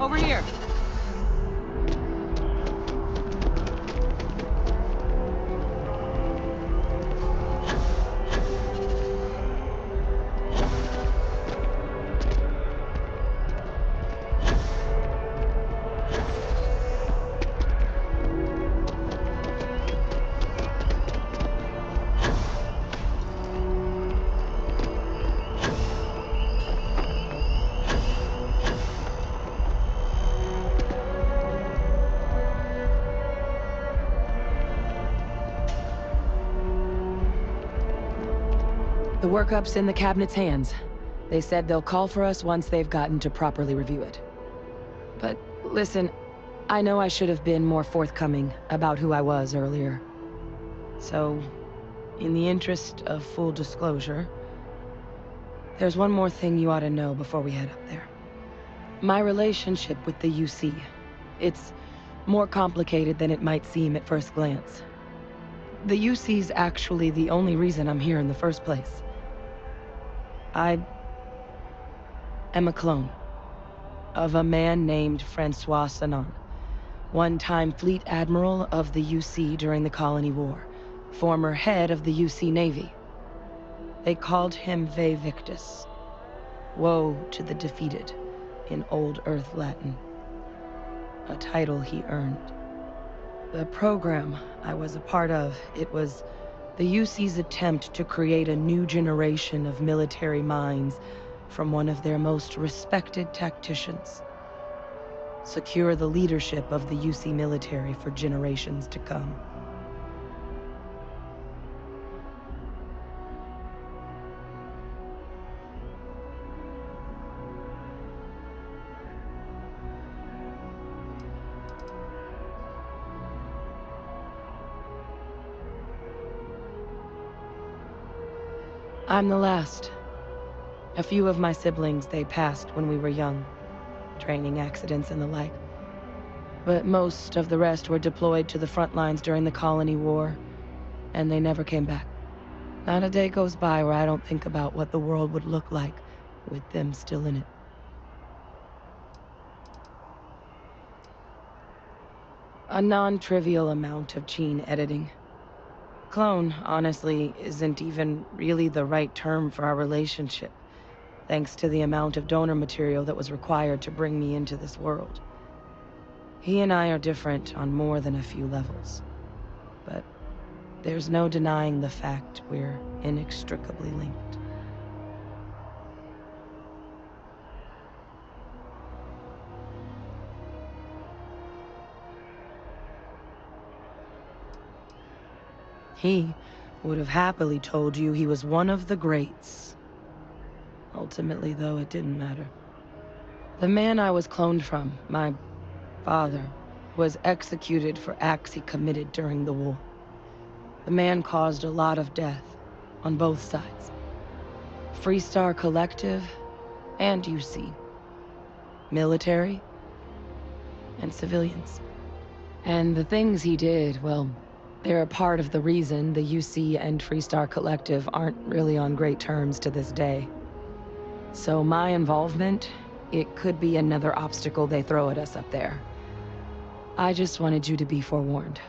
over here. The workup's in the cabinet's hands. They said they'll call for us once they've gotten to properly review it. But listen, I know I should have been more forthcoming about who I was earlier. So, in the interest of full disclosure, there's one more thing you ought to know before we head up there. My relationship with the UC. It's more complicated than it might seem at first glance. The UC's actually the only reason I'm here in the first place. I am a clone of a man named Francois Sanon, one-time fleet admiral of the UC during the Colony War, former head of the UC Navy. They called him Ve Victus, woe to the defeated, in Old Earth Latin, a title he earned. The program I was a part of, it was the UC's attempt to create a new generation of military minds from one of their most respected tacticians. Secure the leadership of the UC military for generations to come. I'm the last. A few of my siblings, they passed when we were young. Training accidents and the like. But most of the rest were deployed to the front lines during the Colony War, and they never came back. Not a day goes by where I don't think about what the world would look like with them still in it. A non-trivial amount of gene editing. Clone, honestly, isn't even really the right term for our relationship, thanks to the amount of donor material that was required to bring me into this world. He and I are different on more than a few levels, but there's no denying the fact we're inextricably linked. He would have happily told you he was one of the greats. Ultimately, though, it didn't matter. The man I was cloned from, my father, was executed for acts he committed during the war. The man caused a lot of death, on both sides. Freestar Collective and UC. Military and civilians. And the things he did, well, they're a part of the reason the UC and Freestar Collective aren't really on great terms to this day. So my involvement, it could be another obstacle they throw at us up there. I just wanted you to be forewarned.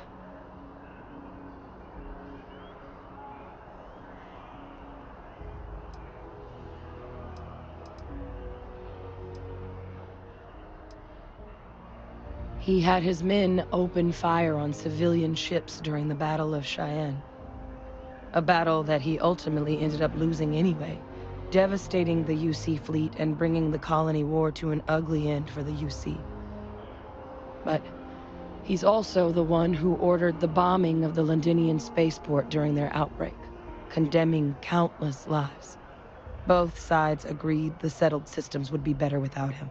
He had his men open fire on civilian ships during the Battle of Cheyenne. A battle that he ultimately ended up losing anyway, devastating the UC fleet and bringing the Colony War to an ugly end for the UC. But he's also the one who ordered the bombing of the Londinian spaceport during their outbreak, condemning countless lives. Both sides agreed the settled systems would be better without him.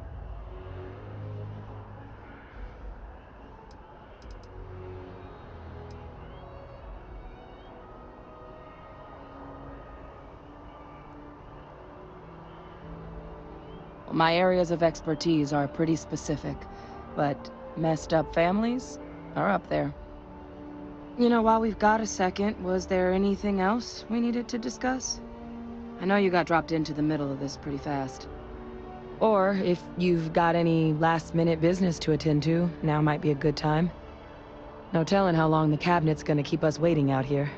My areas of expertise are pretty specific, but messed up families are up there. You know, while we've got a second, was there anything else we needed to discuss? I know you got dropped into the middle of this pretty fast. Or if you've got any last-minute business to attend to, now might be a good time. No telling how long the cabinet's gonna keep us waiting out here.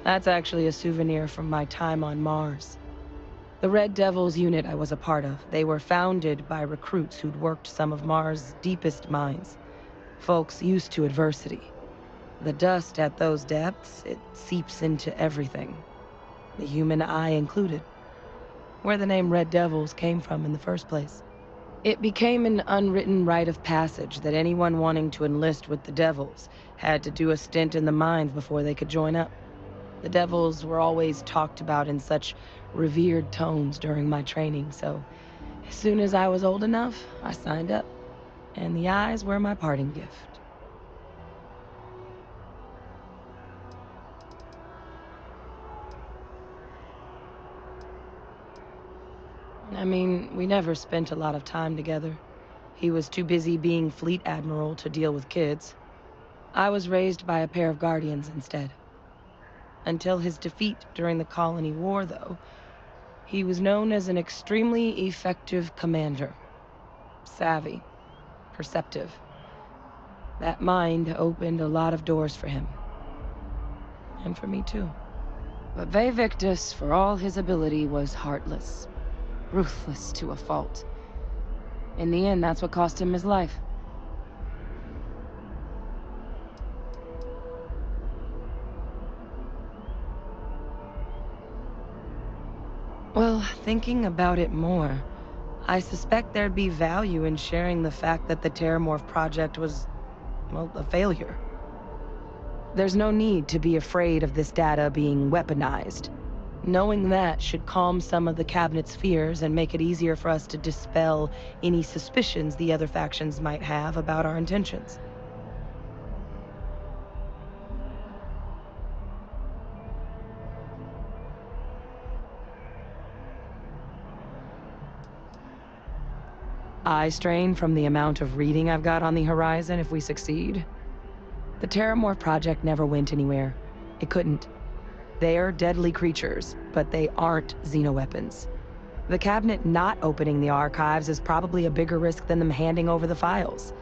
That's actually a souvenir from my time on Mars. The Red Devils unit I was a part of, they were founded by recruits who'd worked some of Mars' deepest mines. Folks used to adversity. The dust at those depths, it seeps into everything. The human eye included. Where the name Red Devils came from in the first place. It became an unwritten rite of passage that anyone wanting to enlist with the Devils had to do a stint in the mines before they could join up. The Devils were always talked about in such revered tones during my training, so as soon as I was old enough, I signed up. And the eyes were my parting gift. I mean, we never spent a lot of time together. He was too busy being Fleet Admiral to deal with kids. I was raised by a pair of guardians instead. Until his defeat during the Colony War, though, he was known as an extremely effective commander. Savvy. Perceptive. That mind opened a lot of doors for him. And for me, too. But Ve Victus, for all his ability, was heartless. Ruthless to a fault. In the end, that's what cost him his life. Well, thinking about it more, I suspect there'd be value in sharing the fact that the Terramorph project was, well, a failure. There's no need to be afraid of this data being weaponized. Knowing that should calm some of the Cabinet's fears and make it easier for us to dispel any suspicions the other factions might have about our intentions. Eye strain from the amount of reading I've got on the horizon if we succeed. The Terramorph project never went anywhere. It couldn't. They're deadly creatures, but they aren't xenoweapons. The Cabinet not opening the archives is probably a bigger risk than them handing over the files.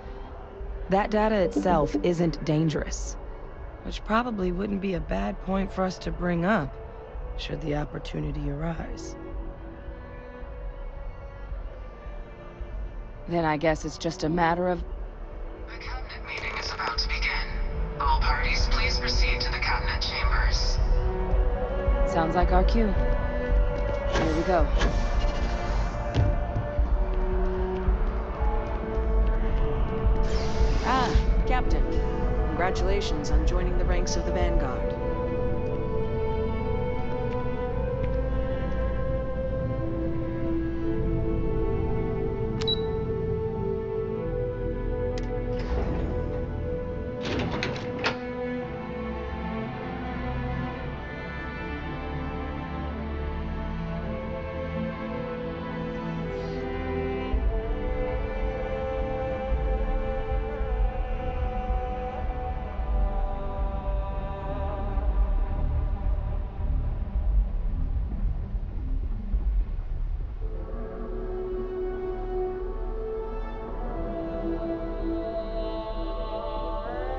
That data itself isn't dangerous, which probably wouldn't be a bad point for us to bring up, should the opportunity arise. Then I guess it's just a matter of... The Cabinet meeting is about to begin. All parties, please proceed to the Cabinet chambers. Sounds like our cue. Here we go. Ah, Captain. Congratulations on joining the ranks of the Vanguard.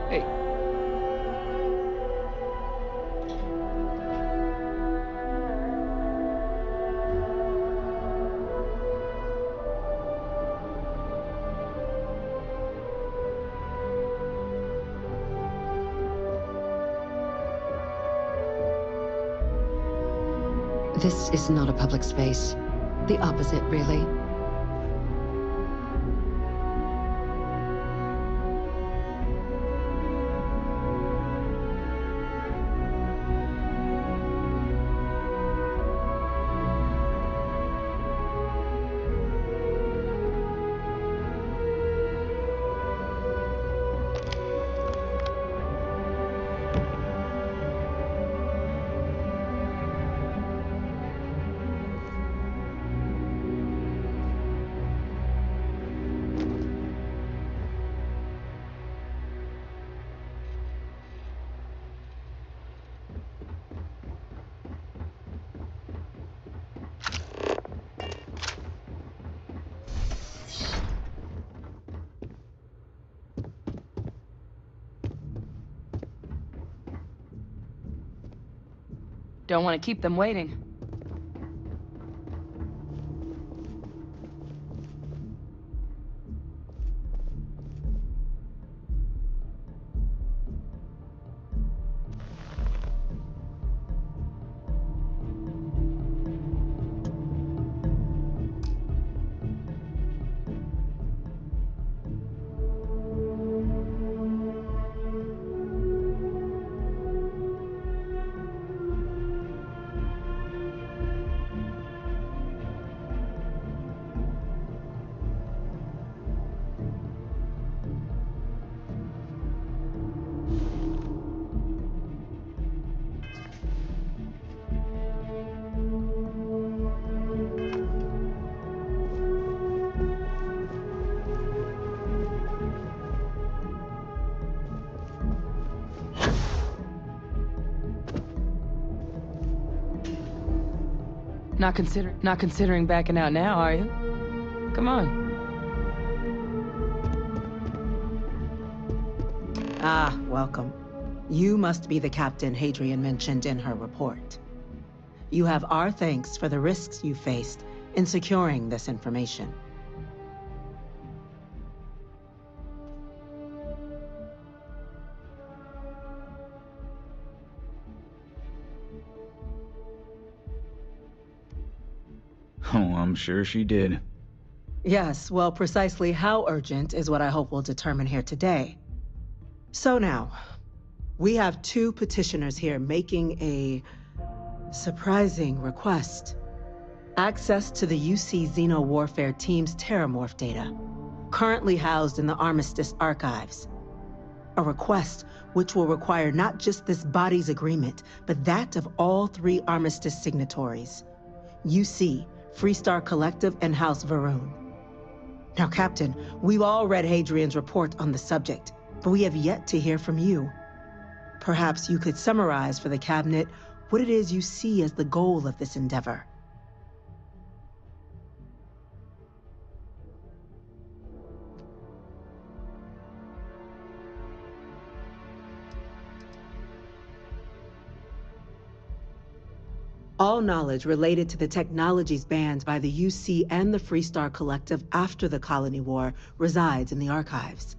Hey. This is not a public space. The opposite, really. Don't want to keep them waiting. Not considering backing out now, are you? Come on. Ah, welcome. You must be the captain Hadrian mentioned in her report. You have our thanks for the risks you faced in securing this information. Oh, I'm sure she did. Yes, well, precisely how urgent is what I hope we'll determine here today. So now, we have two petitioners here making a surprising request. Access to the UC Xeno Warfare Team's Terramorph data, currently housed in the Armistice archives. A request which will require not just this body's agreement, but that of all three Armistice signatories. UC, Freestar Collective, and House Varun. Now, Captain, we've all read Hadrian's report on the subject, but we have yet to hear from you. Perhaps you could summarize for the Cabinet what it is you see as the goal of this endeavor. All knowledge related to the technologies banned by the UC and the Freestar Collective after the Colony War resides in the archives,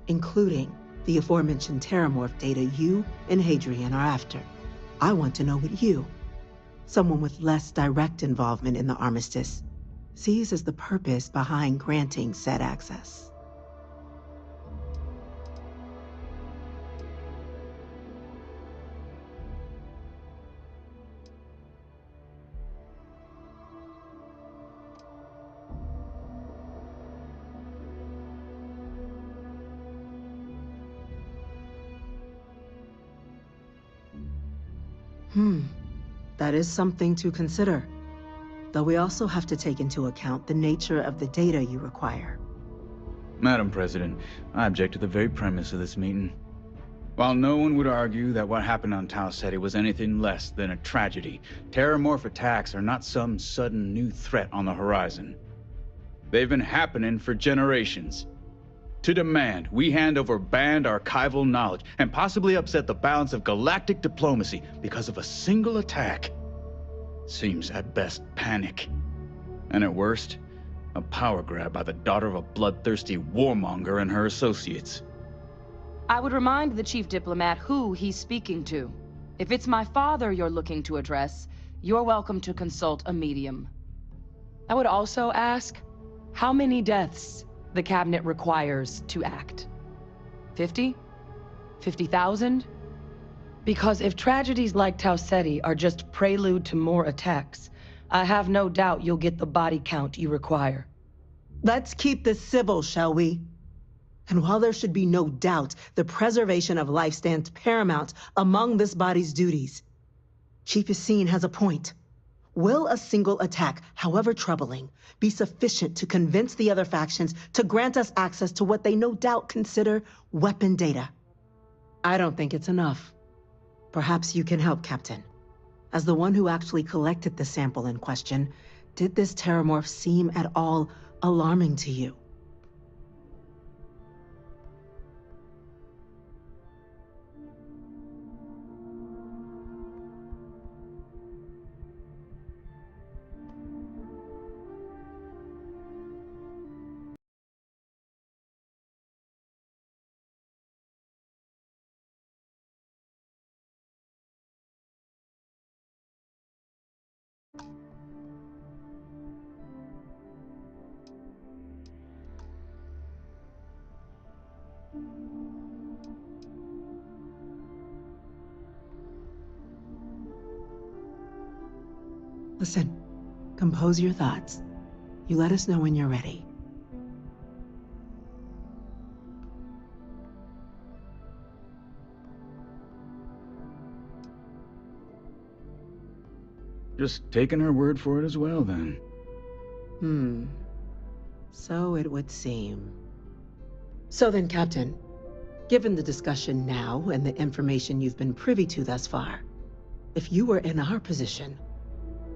including the aforementioned Terramorph data you and Hadrian are after. I want to know what you, someone with less direct involvement in the Armistice, sees as the purpose behind granting said access. That is something to consider. Though we also have to take into account the nature of the data you require. Madam President, I object to the very premise of this meeting. While no one would argue that what happened on Tau Ceti was anything less than a tragedy, Terramorph attacks are not some sudden new threat on the horizon. They've been happening for generations. To demand we hand over banned archival knowledge and possibly upset the balance of galactic diplomacy because of a single attack seems at best panic. And at worst, a power grab by the daughter of a bloodthirsty warmonger and her associates. I would remind the chief diplomat who he's speaking to. If it's my father you're looking to address, you're welcome to consult a medium. I would also ask, how many deaths the Cabinet requires to act? 50? 50,000? Because if tragedies like Tau Ceti are just prelude to more attacks, I have no doubt you'll get the body count you require. Let's keep this civil, shall we? And while there should be no doubt the preservation of life stands paramount among this body's duties, Chief Yassine has a point. Will a single attack, however troubling, be sufficient to convince the other factions to grant us access to what they no doubt consider weapon data? I don't think it's enough. Perhaps you can help, Captain. As the one who actually collected the sample in question, did this Terramorph seem at all alarming to you? Listen, compose your thoughts. You let us know when you're ready. Just taking her word for it as well, then. So it would seem. So then, Captain, given the discussion now and the information you've been privy to thus far, if you were in our position,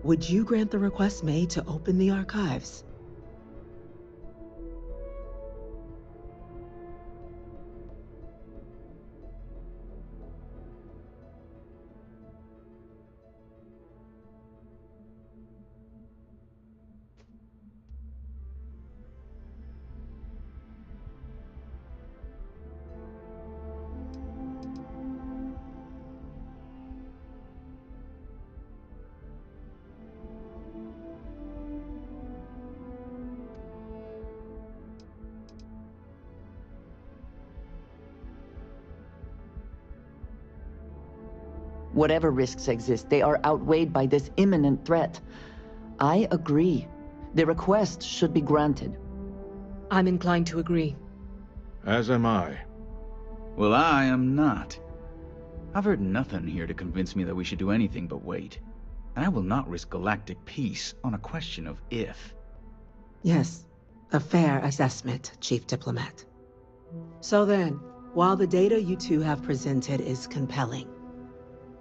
would you grant the request made to open the archives? Whatever risks exist, they are outweighed by this imminent threat. I agree. The request should be granted. I'm inclined to agree. As am I. Well, I am not. I've heard nothing here to convince me that we should do anything but wait. And I will not risk galactic peace on a question of if. Yes, a fair assessment, Chief Diplomat. So then, while the data you two have presented is compelling,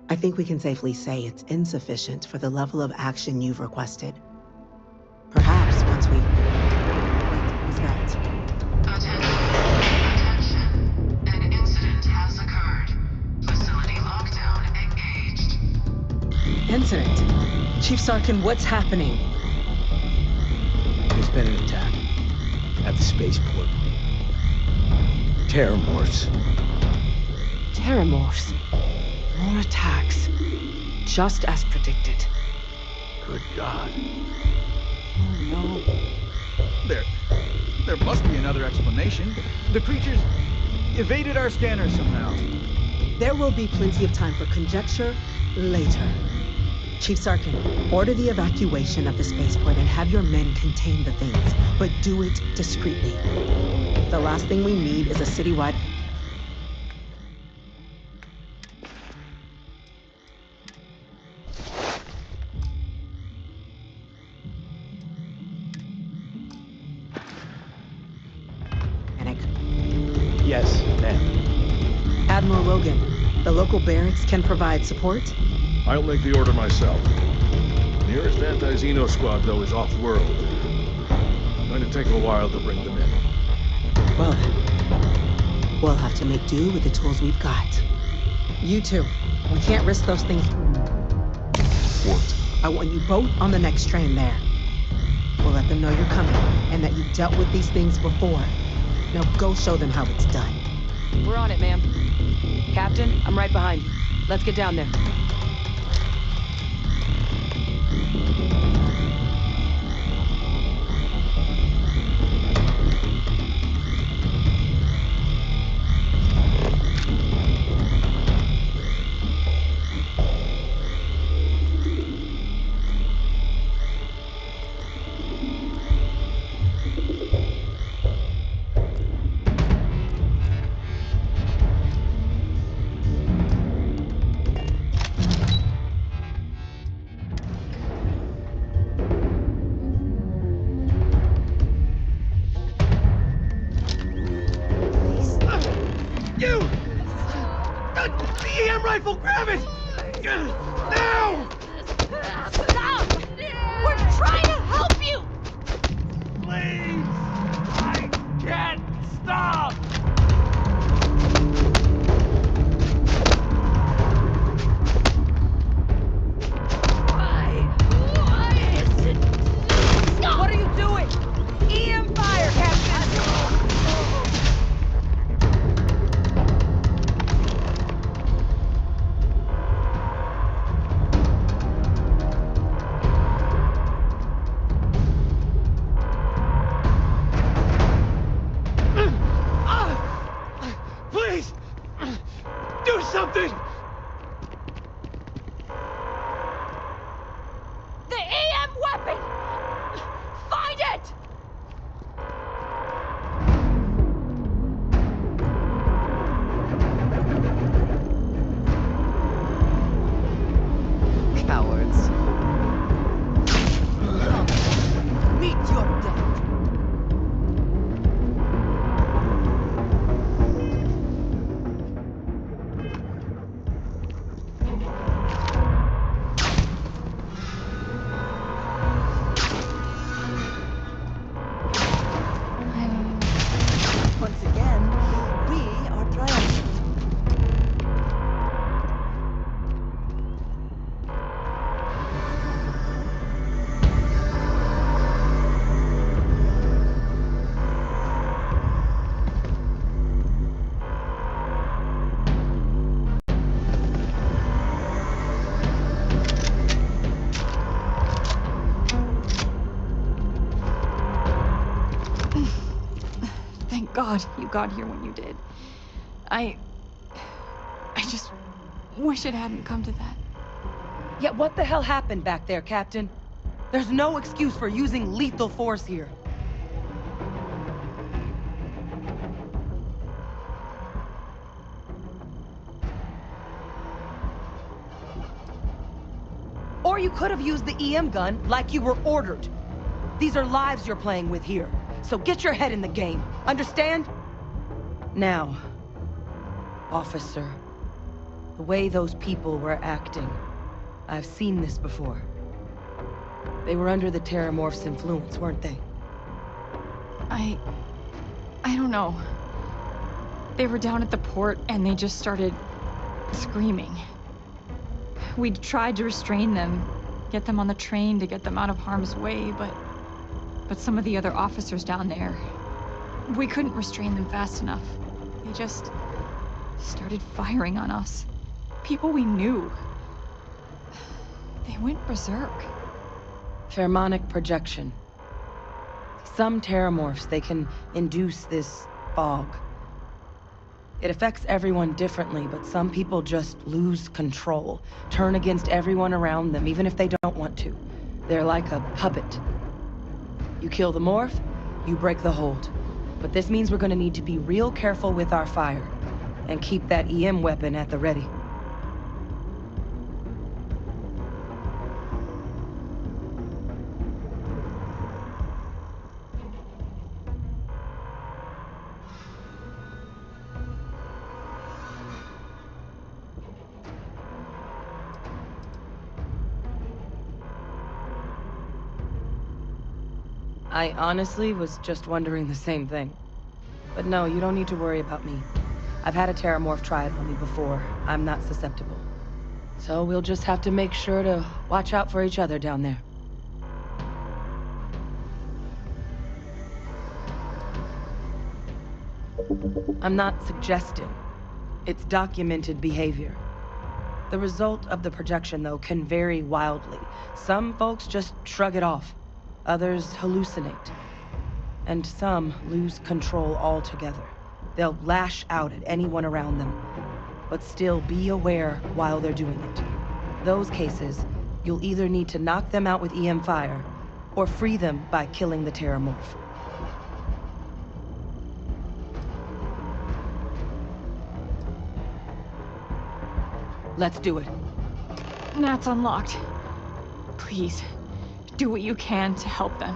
I think we can safely say it's insufficient for the level of action you've requested. Perhaps once we... What was that? Attention. An incident has occurred. Facility lockdown engaged. Incident? Chief Sarkin, what's happening? There's been an attack at the spaceport. Terramorphs. Terramorphs. More attacks. Just as predicted. Good God. Oh no. There must be another explanation. The creatures evaded our scanners somehow. There will be plenty of time for conjecture later. Chief Sarkin, order the evacuation of the spaceport and have your men contain the things, but do it discreetly. The last thing we need is a citywide... panic. Yes, ma'am. Admiral Logan, the local barracks can provide support? I'll make the order myself. Nearest anti-Xeno squad, though, is off-world. Going to take a while to bring them in. Well then, we'll have to make do with the tools we've got. You two, we can't risk those things. What? I want you both on the next train there. We'll let them know you're coming, and that you've dealt with these things before. Now go show them how it's done. We're on it, ma'am. Captain, I'm right behind you. Let's get down there. Rifle, grab it! Now! Stop! We're trying to help you! Please! I can't stop! Why is it... Stop! What are you doing? EM fire, Captain! Please! Do something! The God you got here when you did. I just wish it hadn't come to that. Yeah, what the hell happened back there, Captain? There's no excuse for using lethal force here. Or you could have used the EM gun like you were ordered. These are lives you're playing with here, so get your head in the game. Understand? Now, officer, the way those people were acting, I've seen this before. They were under the Terramorph's influence, weren't they? I don't know. They were down at the port and they just started screaming. We'd tried to restrain them, get them on the train to get them out of harm's way, but some of the other officers down there, we couldn't restrain them fast enough. They just started firing on us. People we knew. They went berserk. Pheromonic projection. Some Terramorphs, they can induce this fog. It affects everyone differently, but some people just lose control, turn against everyone around them, even if they don't want to. They're like a puppet. You kill the morph, you break the hold. But this means we're gonna need to be real careful with our fire, and keep that EM weapon at the ready. I honestly was just wondering the same thing. But no, you don't need to worry about me. I've had a Terramorph try it on me before. I'm not susceptible. So we'll just have to make sure to watch out for each other down there. I'm not suggesting. It's documented behavior. The result of the projection, though, can vary wildly. Some folks just shrug it off. Others hallucinate. And some lose control altogether. They'll lash out at anyone around them, but still be aware while they're doing it. Those cases, you'll either need to knock them out with EM fire, or free them by killing the Terramorph. Let's do it. Nat's unlocked. Please, do what you can to help them.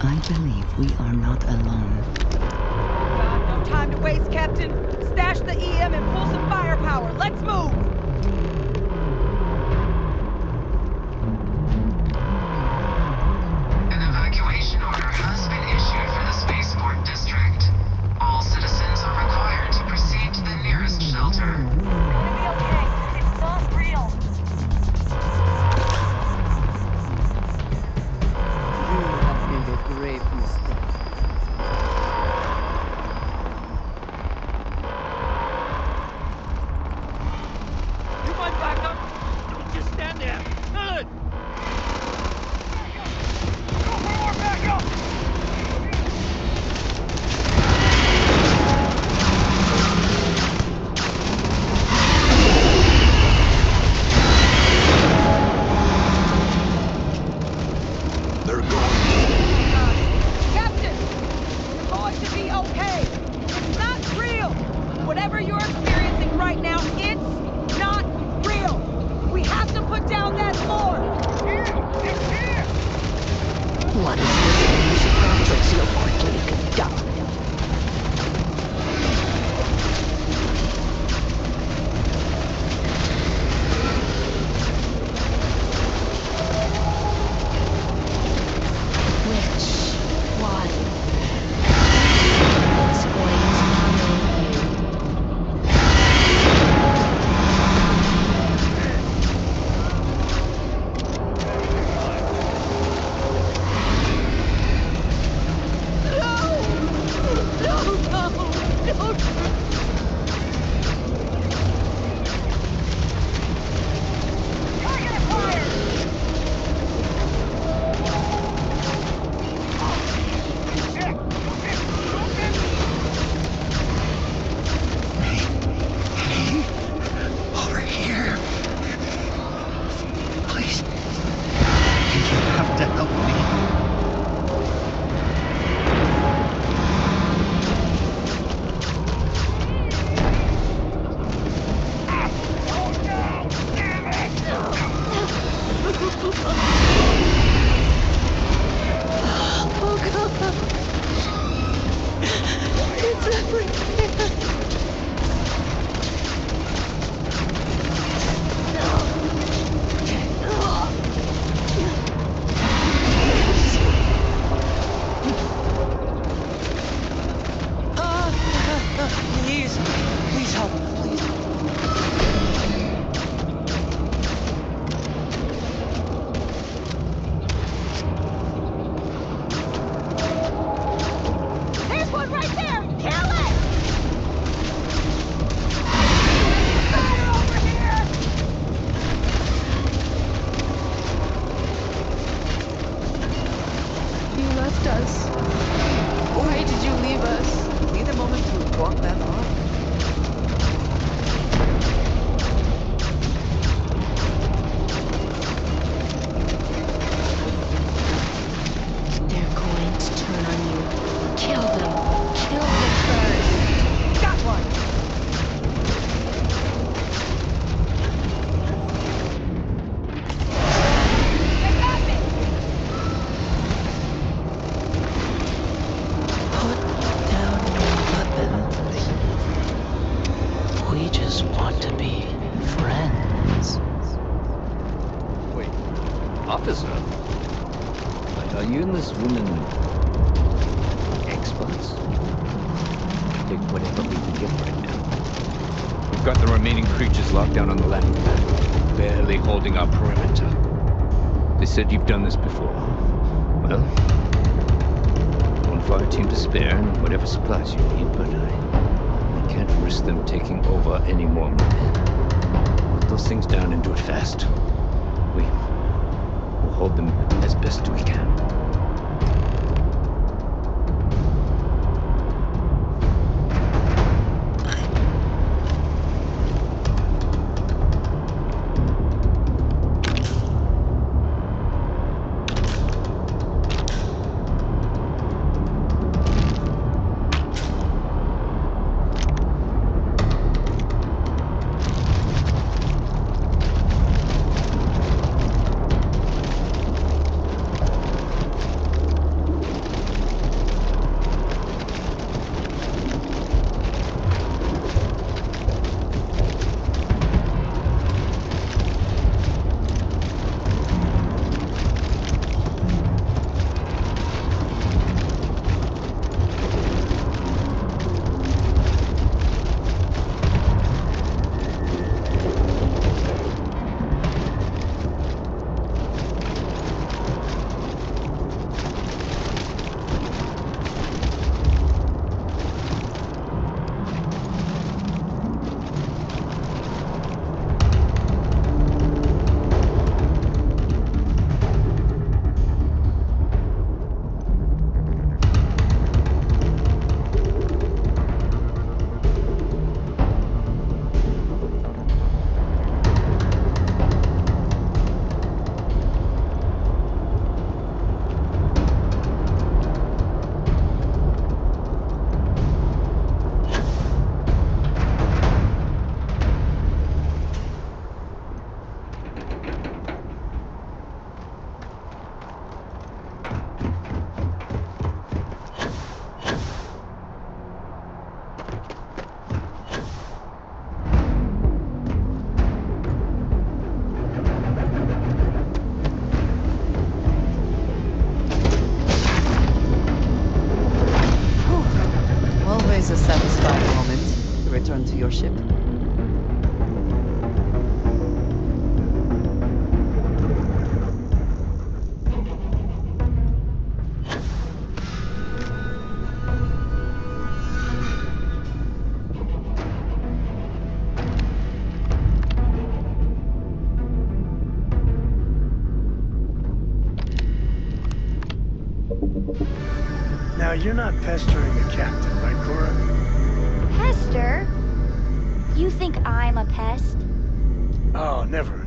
I believe we are not alone. God, no time to waste, Captain. Stash the EM and pull some firepower. Let's move! An evacuation order has been issued for the spaceport district. All citizens are required to proceed to the nearest shelter. It's gonna be okay. It's not real. You have made a grave mistake. You might back up. Don't just stand there. Good. Go for more backup. We've got the remaining creatures locked down on the landing pad, barely holding our perimeter. They said you've done this before. Well, one fire team to spare and whatever supplies you need, but I can't risk them taking over any more men. Put those things down and do it fast. We'll hold them as best we can. A satisfying moment to return to your ship. Now, you're not pestering the captain, right, Cora? Pester? You think I'm a pest? Oh, never.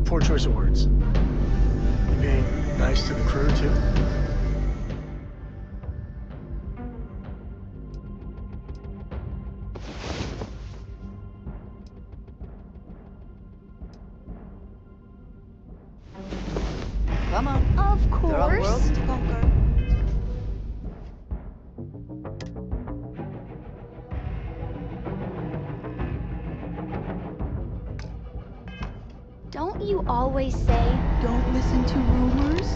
Poor choice of words. You being nice to the crew, too? Come on. Of course. There are worlds to conquer. Don't you always say, don't listen to rumors?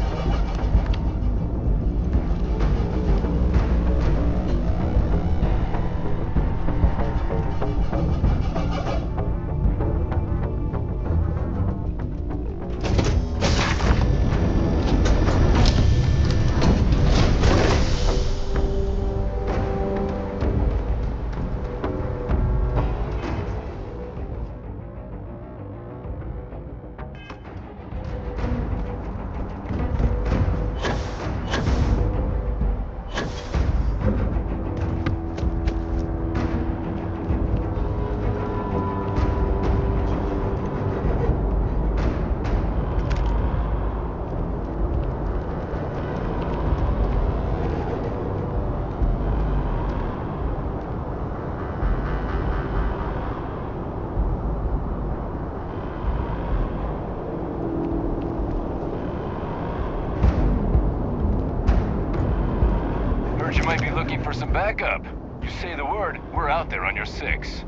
You might be looking for some backup. You say the word, we're out there on your 6.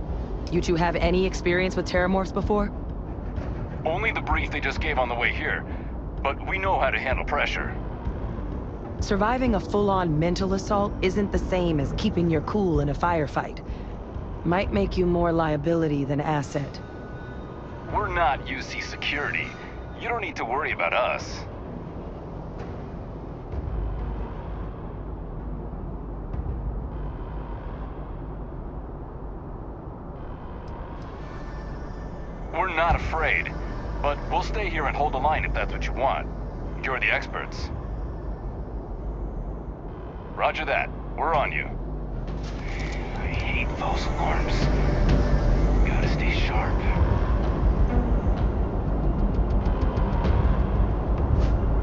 You two have any experience with terramorphs before? Only the brief they just gave on the way here, but we know how to handle pressure. Surviving a full-on mental assault isn't the same as keeping your cool in a firefight. Might make you more liability than asset. We're not UC security. You don't need to worry about us. We're not afraid, but we'll stay here and hold the line if that's what you want. You're the experts. Roger that. We're on you. I hate false alarms. Gotta stay sharp.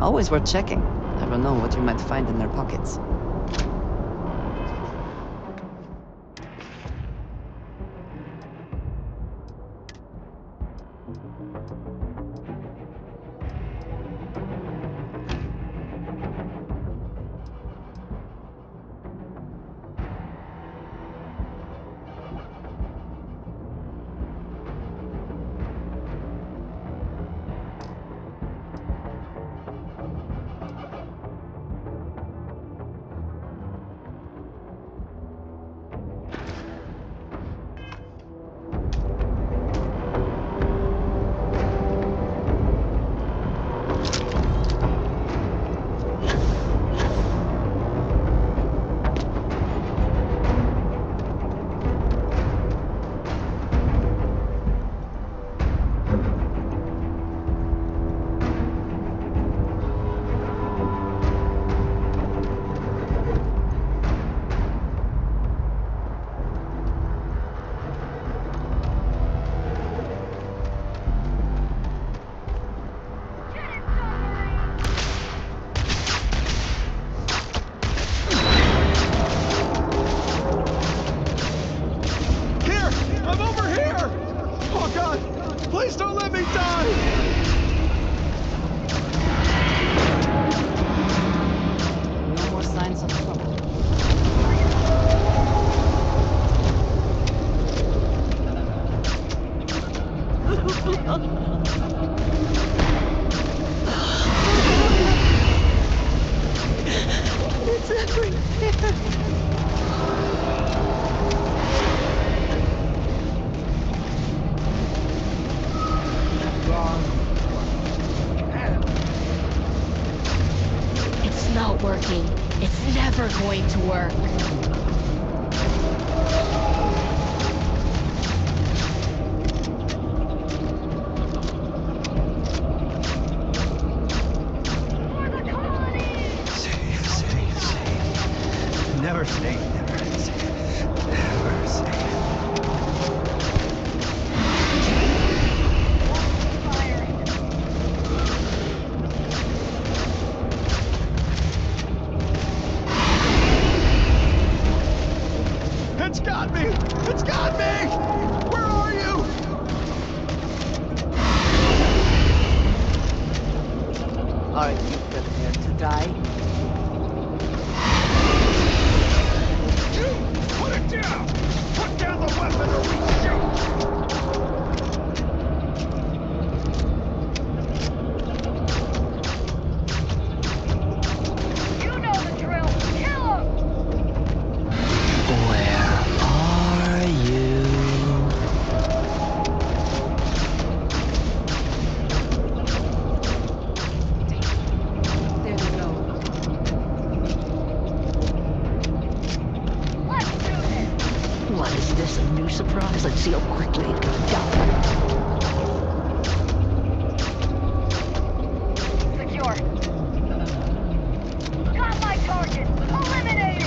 Always worth checking. Never know what you might find in their pockets. It's not working. It's never going to work. Never safe, never safe, never safe. It's got me! It's got me! Where are you? Are you prepared to die? Put it down! Put down the weapon or we shoot! You know the drill. Kill him! Where are you? There they go. What is this, a new surprise? Let's see how quickly it goes down. Secure. Got my target. Eliminated!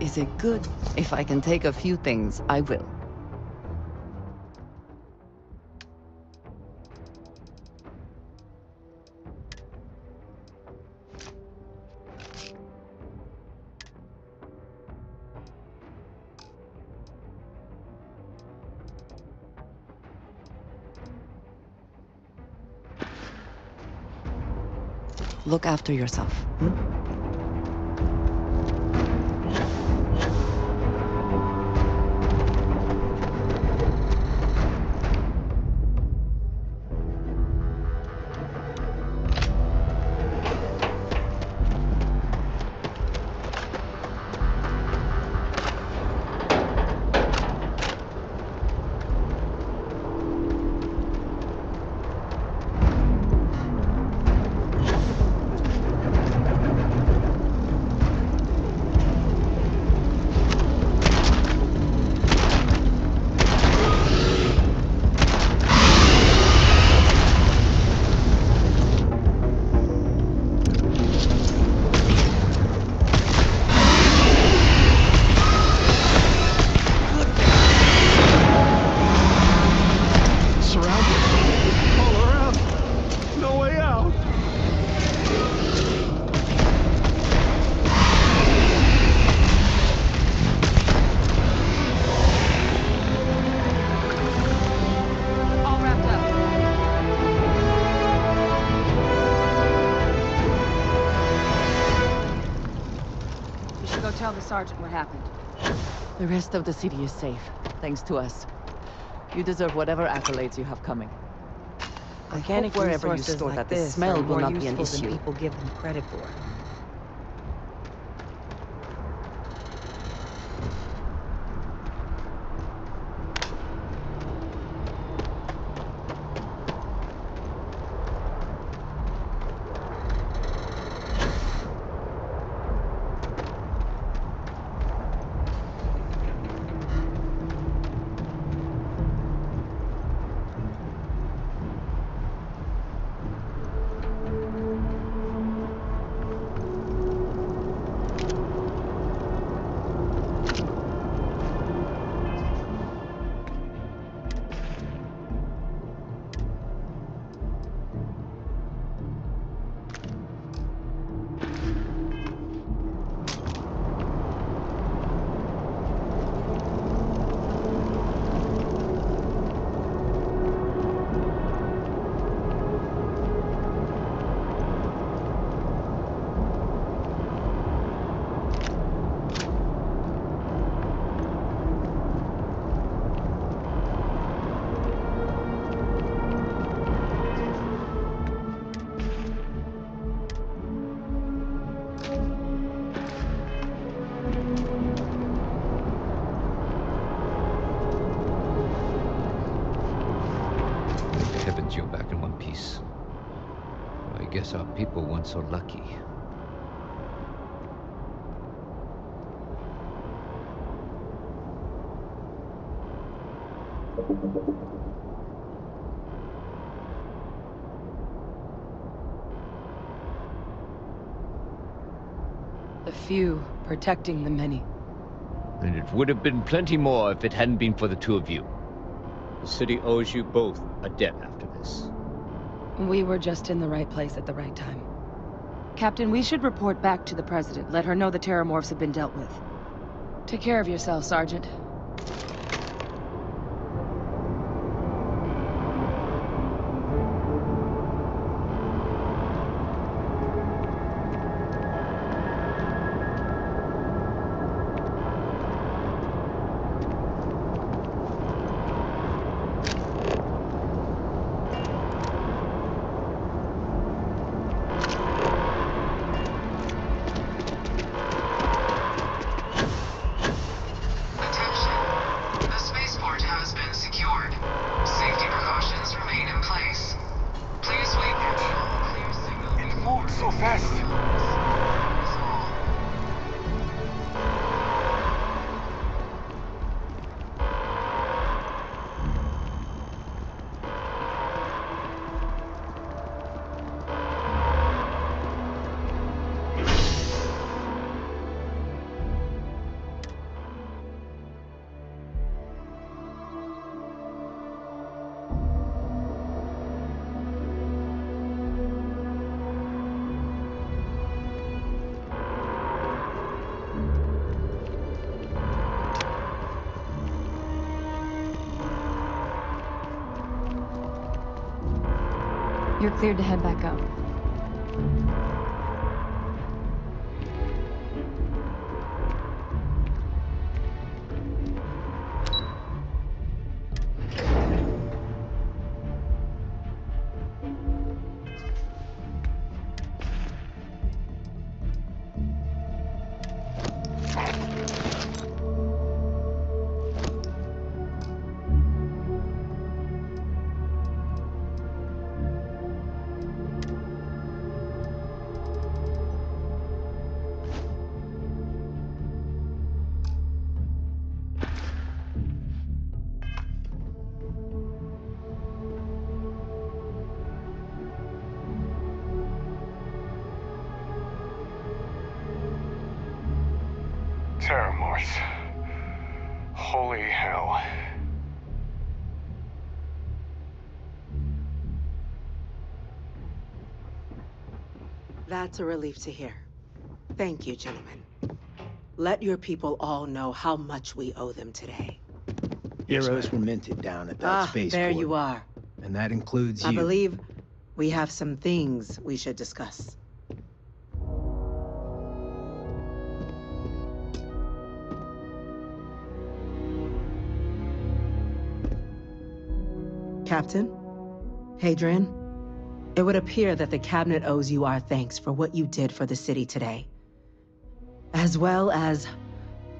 Is it good? If I can take a few things, I will. Look after yourself. Tell the sergeant what happened. The rest of the city is safe, thanks to us. You deserve whatever accolades you have coming. Organic wherever you resources store like that the this smell are will more not be an useful than issue. people give them credit for. guess our people weren't so lucky. The few protecting the many. And it would have been plenty more if it hadn't been for the two of you. The city owes you both a debt after this. We were just in the right place at the right time. Captain, we should report back to the President. Let her know the Terramorphs have been dealt with. Take care of yourself, Sergeant. You're cleared to head back up. Terramorphs. Holy hell. That's a relief to hear. Thank you, gentlemen. Let your people all know how much we owe them today. Heroes were minted down at that spaceport. There you are. And that includes you. I believe we have some things we should discuss. Captain? Hadrian? It would appear that the Cabinet owes you our thanks for what you did for the city today. As well as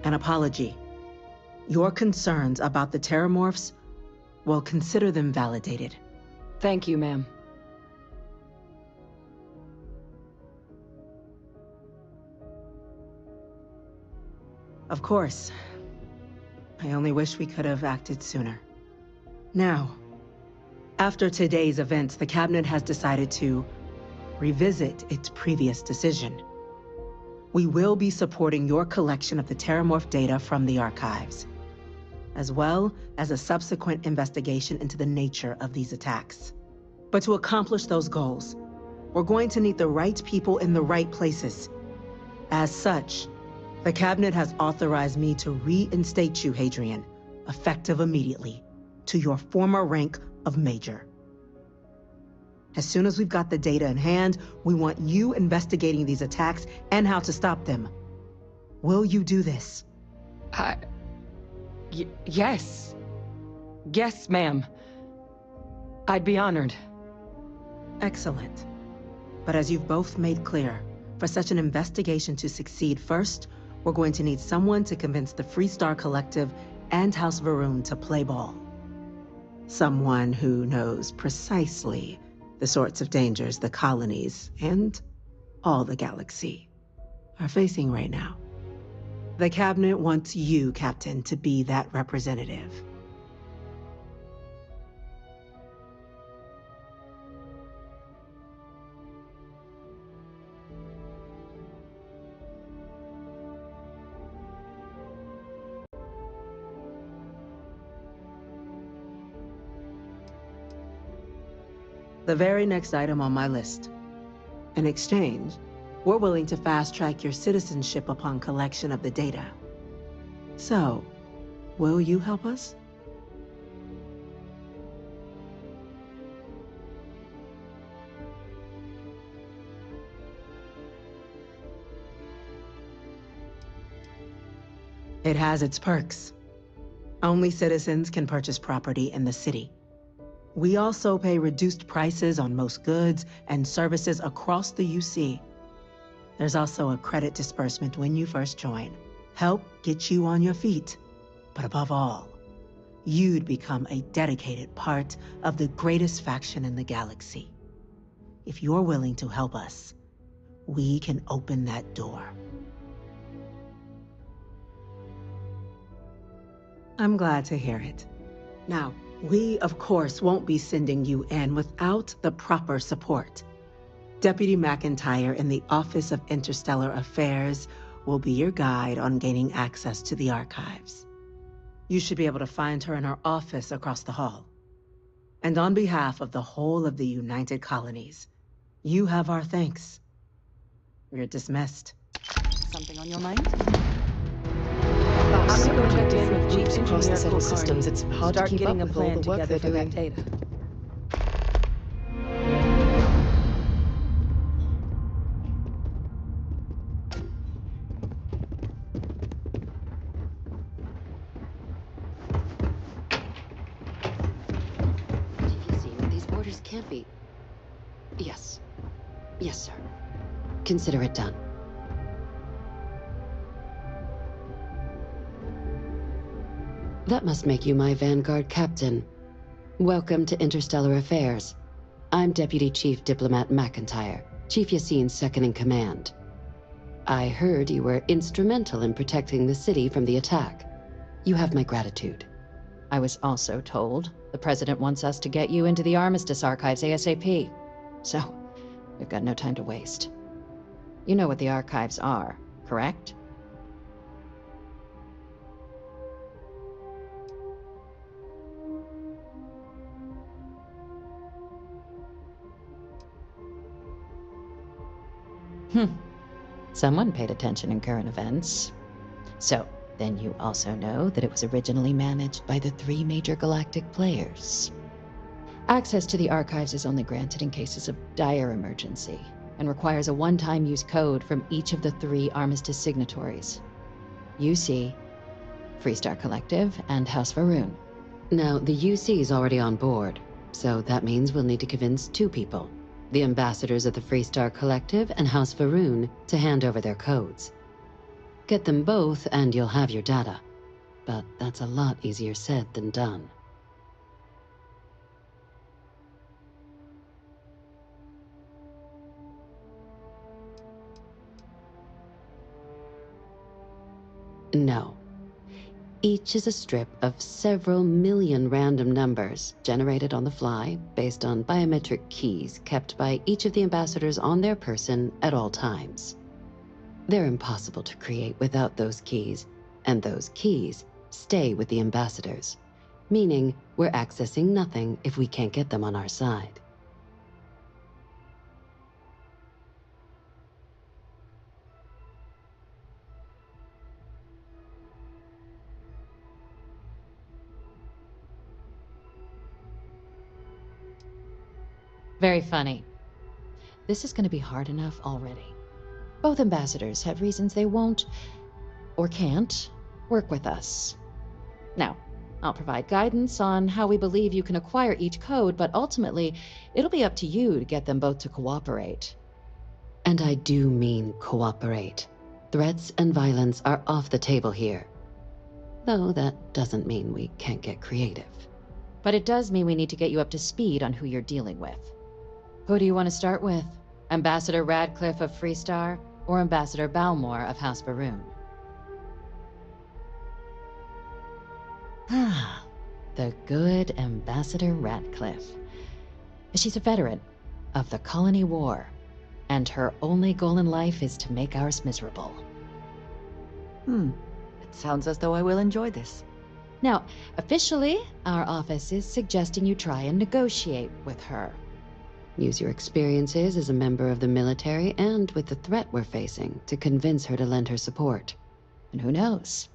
an apology. Your concerns about the Terramorphs, well, consider them validated. Thank you, ma'am. Of course. I only wish we could have acted sooner. Now, after today's events, the Cabinet has decided to revisit its previous decision. We will be supporting your collection of the Terramorph data from the archives, as well as a subsequent investigation into the nature of these attacks. But to accomplish those goals, we're going to need the right people in the right places. As such, the Cabinet has authorized me to reinstate you, Hadrian, effective immediately, to your former rank of Major. As soon as we've got the data in hand, we want you investigating these attacks and how to stop them. Will you do this? Yes. Yes, ma'am. I'd be honored. Excellent. But as you've both made clear, for such an investigation to succeed, first, we're going to need someone to convince the Freestar Collective and House Varun to play ball. Someone who knows precisely The sorts of dangers the colonies, and all the galaxy, are facing right now. The Cabinet wants you, Captain, to be that representative. The very next item on my list. In exchange, we're willing to fast-track your citizenship upon collection of the data. So, will you help us? It has its perks. Only citizens can purchase property in the city. We also pay reduced prices on most goods and services across the UC. There's also a credit disbursement when you first join. Help get you on your feet. But above all, you'd become a dedicated part of the greatest faction in the galaxy. If you're willing to help us, we can open that door. I'm glad to hear it. Now, we, of course, won't be sending you in without the proper support. Deputy McIntyre in the Office of Interstellar Affairs will be your guide on gaining access to the archives. You should be able to find her in her office across the hall. And on behalf of the whole of the United Colonies, you have our thanks. You're dismissed. Something on your mind? I'm gonna go check in with Chief across the set Engineer of systems. Kulkarni. It's hard to Start keep getting up a with all plan the work together they're for that doing. data. These orders can't be... Yes. Yes, sir. Consider it done. That must make you my Vanguard captain. Welcome to Interstellar Affairs. I'm Deputy Chief Diplomat McIntyre, Chief Yassine's second-in-command. I heard you were instrumental in protecting the city from the attack. You have my gratitude. I was also told the President wants us to get you into the Armistice archives ASAP. So, we've got no time to waste. You know what the archives are, correct? Someone paid attention in current events. So, then you also know that it was originally managed by the 3 major galactic players. Access to the archives is only granted in cases of dire emergency, and requires a one-time use code from each of the 3 Armistice signatories. UC, Freestar Collective, and House Varun. Now, the UC is already on board, so that means we'll need to convince 2 people. The ambassadors of the Freestar Collective and House Varun to hand over their codes. Get them both and you'll have your data. But that's a lot easier said than done. No. Each is a strip of several million random numbers generated on the fly based on biometric keys kept by each of the ambassadors on their person at all times. They're impossible to create without those keys, and those keys stay with the ambassadors, meaning we're accessing nothing if we can't get them on our side. Very funny. This is going to be hard enough already. Both ambassadors have reasons they won't, or can't, work with us. Now, I'll provide guidance on how we believe you can acquire each code, but ultimately, it'll be up to you to get them both to cooperate. And I do mean cooperate. Threats and violence are off the table here. Though that doesn't mean we can't get creative. But it does mean we need to get you up to speed on who you're dealing with. Who do you want to start with? Ambassador Radcliffe of Freestar or Ambassador Balmore of House Baroon? Ah, the good Ambassador Radcliffe. She's a veteran of the Colony War, and her only goal in life is to make ours miserable. It sounds as though I will enjoy this. Now, officially, our office is suggesting you try and negotiate with her. Use your experiences as a member of the military and with the threat we're facing to convince her to lend her support. And who knows?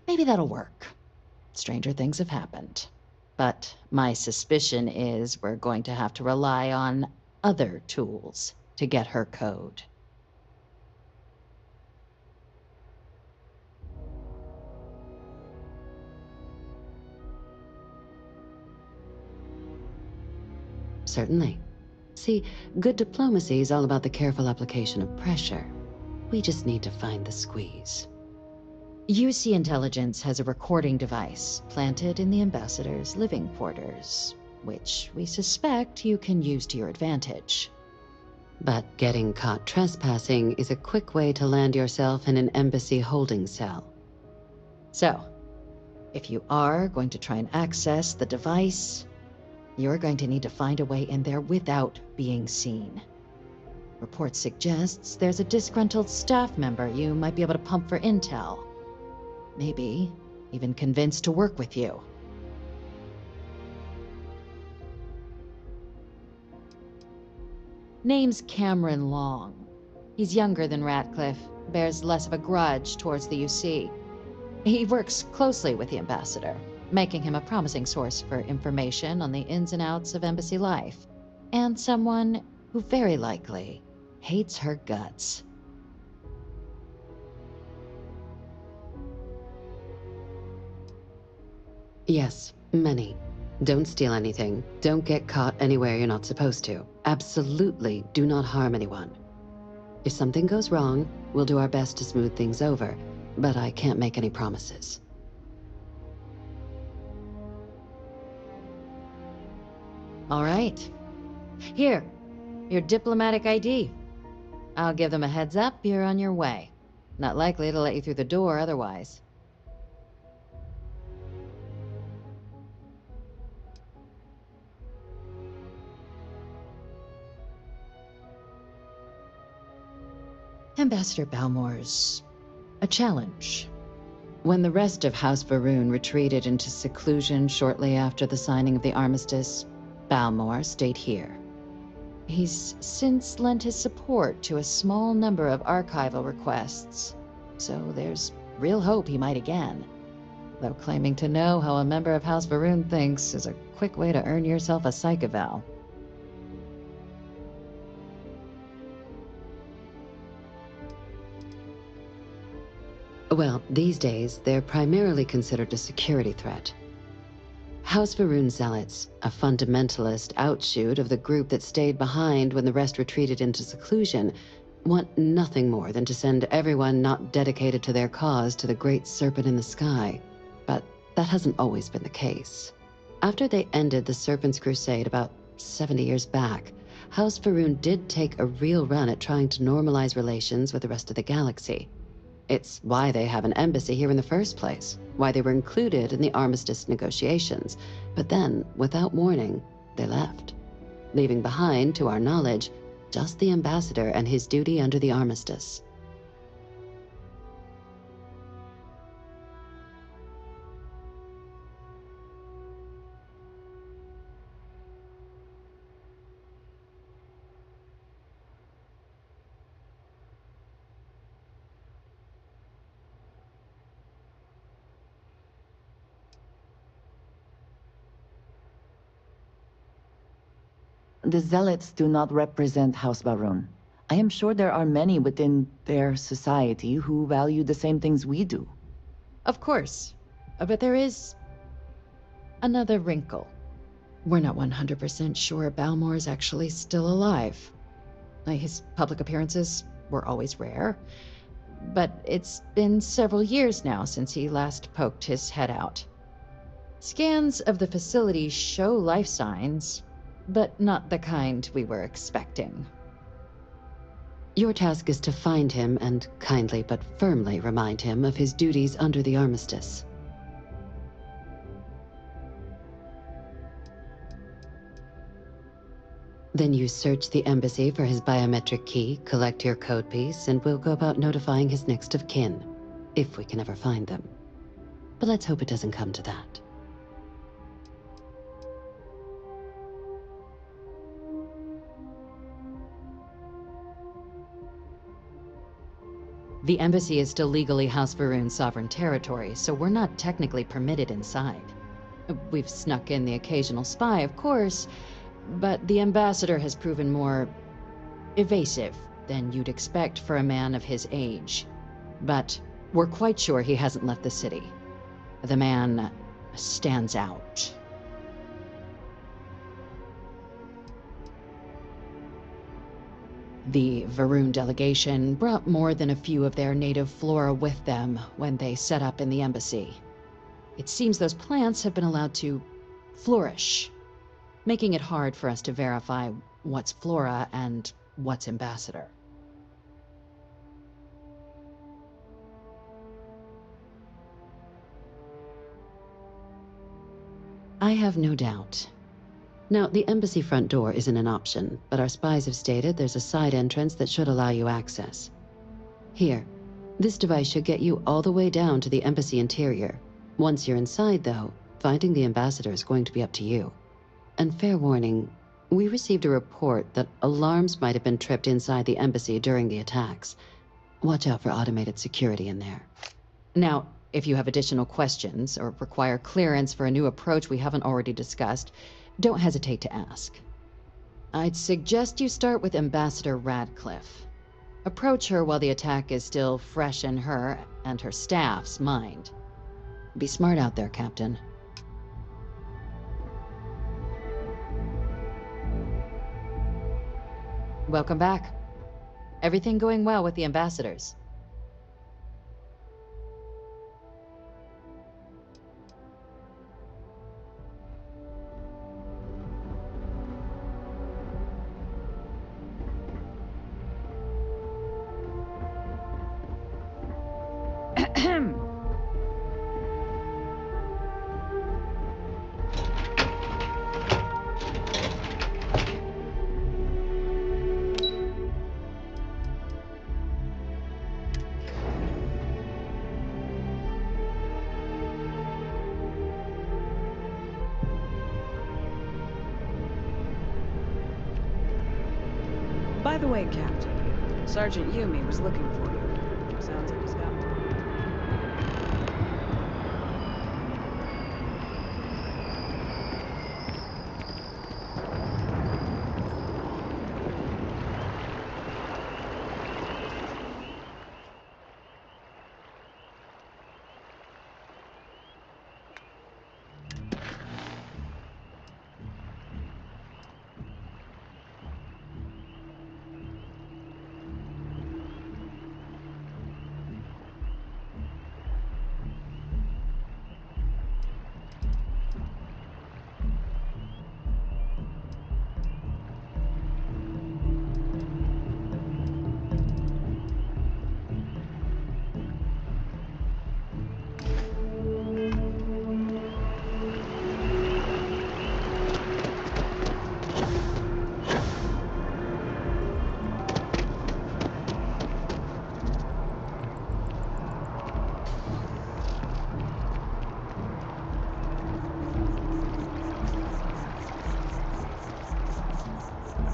Maybe that'll work. Stranger things have happened. But my suspicion is we're going to have to rely on other tools to get her code. Certainly. See, good diplomacy is all about the careful application of pressure. We just need to find the squeeze. UC Intelligence has a recording device planted in the ambassador's living quarters, which we suspect you can use to your advantage. But getting caught trespassing is a quick way to land yourself in an embassy holding cell. So, if you are going to try and access the device, you're going to need to find a way in there without being seen. Report suggests there's a disgruntled staff member you might be able to pump for intel. Maybe even convince to work with you. Name's Cameron Long. He's younger than Ratcliffe, bears less of a grudge towards the UC. He works closely with the ambassador, making him a promising source for information on the ins and outs of embassy life, and someone who very likely hates her guts. Yes, many. Don't steal anything. Don't get caught anywhere you're not supposed to. Absolutely do not harm anyone. If something goes wrong, we'll do our best to smooth things over, but I can't make any promises. All right. Here, your diplomatic ID. I'll give them a heads up you're on your way. Not likely to let you through the door otherwise. Ambassador Balmore's a challenge. When the rest of House Baroon retreated into seclusion shortly after the signing of the armistice, Balmore stayed here. He's since lent his support to a small number of archival requests, so there's real hope he might again. Though claiming to know how a member of House Baroon thinks is a quick way to earn yourself a psych eval. Well, these days, they're primarily considered a security threat. House Baroon Zealots, a fundamentalist outshoot of the group that stayed behind when the rest retreated into seclusion, want nothing more than to send everyone not dedicated to their cause to the great serpent in the sky. But that hasn't always been the case. After they ended the Serpent's Crusade about 70 years back, House Baroon did take a real run at trying to normalize relations with the rest of the galaxy. It's why they have an embassy here in the first place, why they were included in the armistice negotiations. But then, without warning, they left, leaving behind, to our knowledge, just the ambassador and his duty under the armistice. The Zealots do not represent House Baroon. I am sure there are many within their society who value the same things we do. Of course, but there is another wrinkle. We're not 100% sure Balmore's actually still alive. His public appearances were always rare, but it's been several years now since he last poked his head out. Scans of the facility show life signs, but not the kind we were expecting. Your task is to find him and kindly but firmly remind him of his duties under the armistice. Then you search the embassy for his biometric key, collect your code piece, and we'll go about notifying his next of kin, if we can ever find them. But let's hope it doesn't come to that. The embassy is still legally House Varun's sovereign territory, so we're not technically permitted inside. We've snuck in the occasional spy, of course, but the ambassador has proven more evasive than you'd expect for a man of his age. But we're quite sure he hasn't left the city. The man stands out. The Varun delegation brought more than a few of their native flora with them when they set up in the embassy. It seems those plants have been allowed to flourish, making it hard for us to verify what's flora and what's ambassador. I have no doubt. Now, the embassy front door isn't an option, but our spies have stated there's a side entrance that should allow you access. Here, this device should get you all the way down to the embassy interior. Once you're inside, though, finding the ambassador is going to be up to you. And fair warning, we received a report that alarms might have been tripped inside the embassy during the attacks. Watch out for automated security in there. Now, if you have additional questions or require clearance for a new approach we haven't already discussed, don't hesitate to ask. I'd suggest you start with Ambassador Radcliffe. Approach her while the attack is still fresh in her and her staff's mind. Be smart out there, Captain. Welcome back. Everything going well with the ambassadors? By the way, Captain, Sergeant Yumi was looking for you. Sounds like he's got one.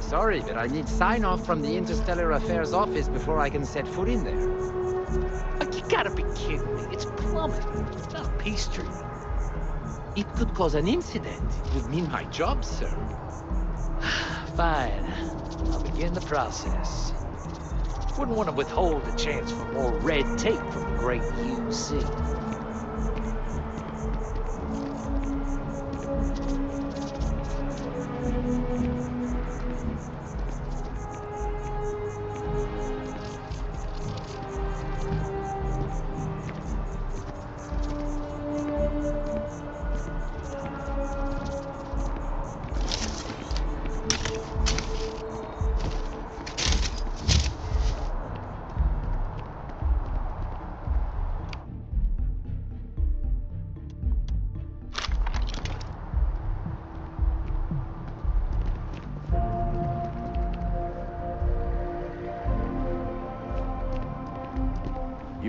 Sorry, but I need sign-off from the Interstellar Affairs office before I can set foot in there. You gotta be kidding me. It's plumbing. It's not a peace treaty. It could cause an incident. It would mean my job, sir. Fine. I'll begin the process. Wouldn't want to withhold the chance for more red tape from the great UC.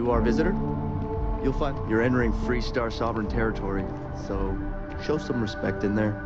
you our visitor? You'll find you're entering Freestar Sovereign territory, so show some respect in there.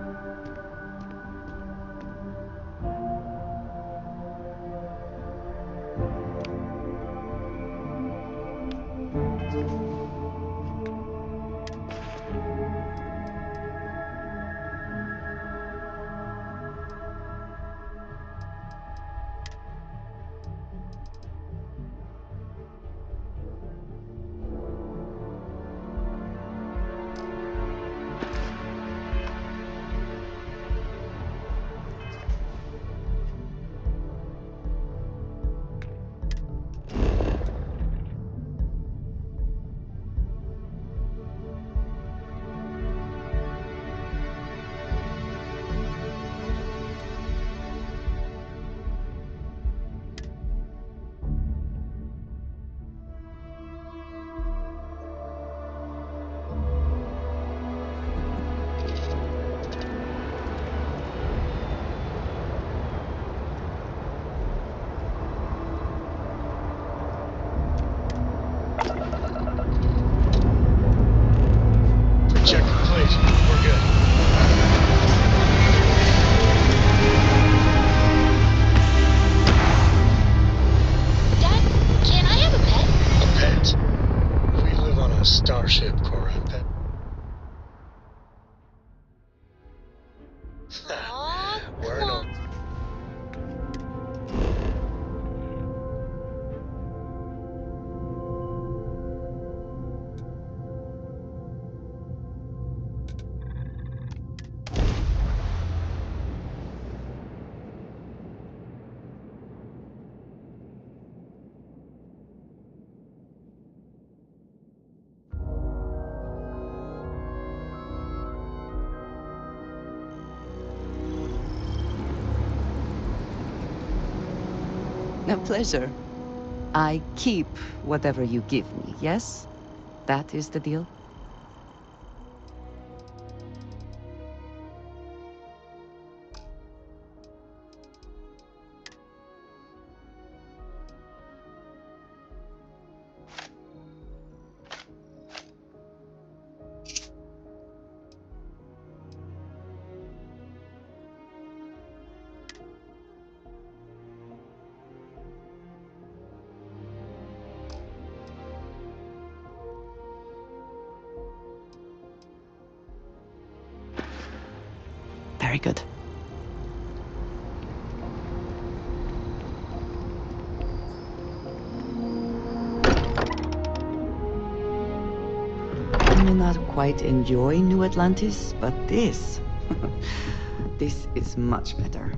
Starship, Cora. We're in A pleasure. I keep whatever you give me, yes? That is the deal? Very good. I may not quite enjoy New Atlantis, but this... this is much better.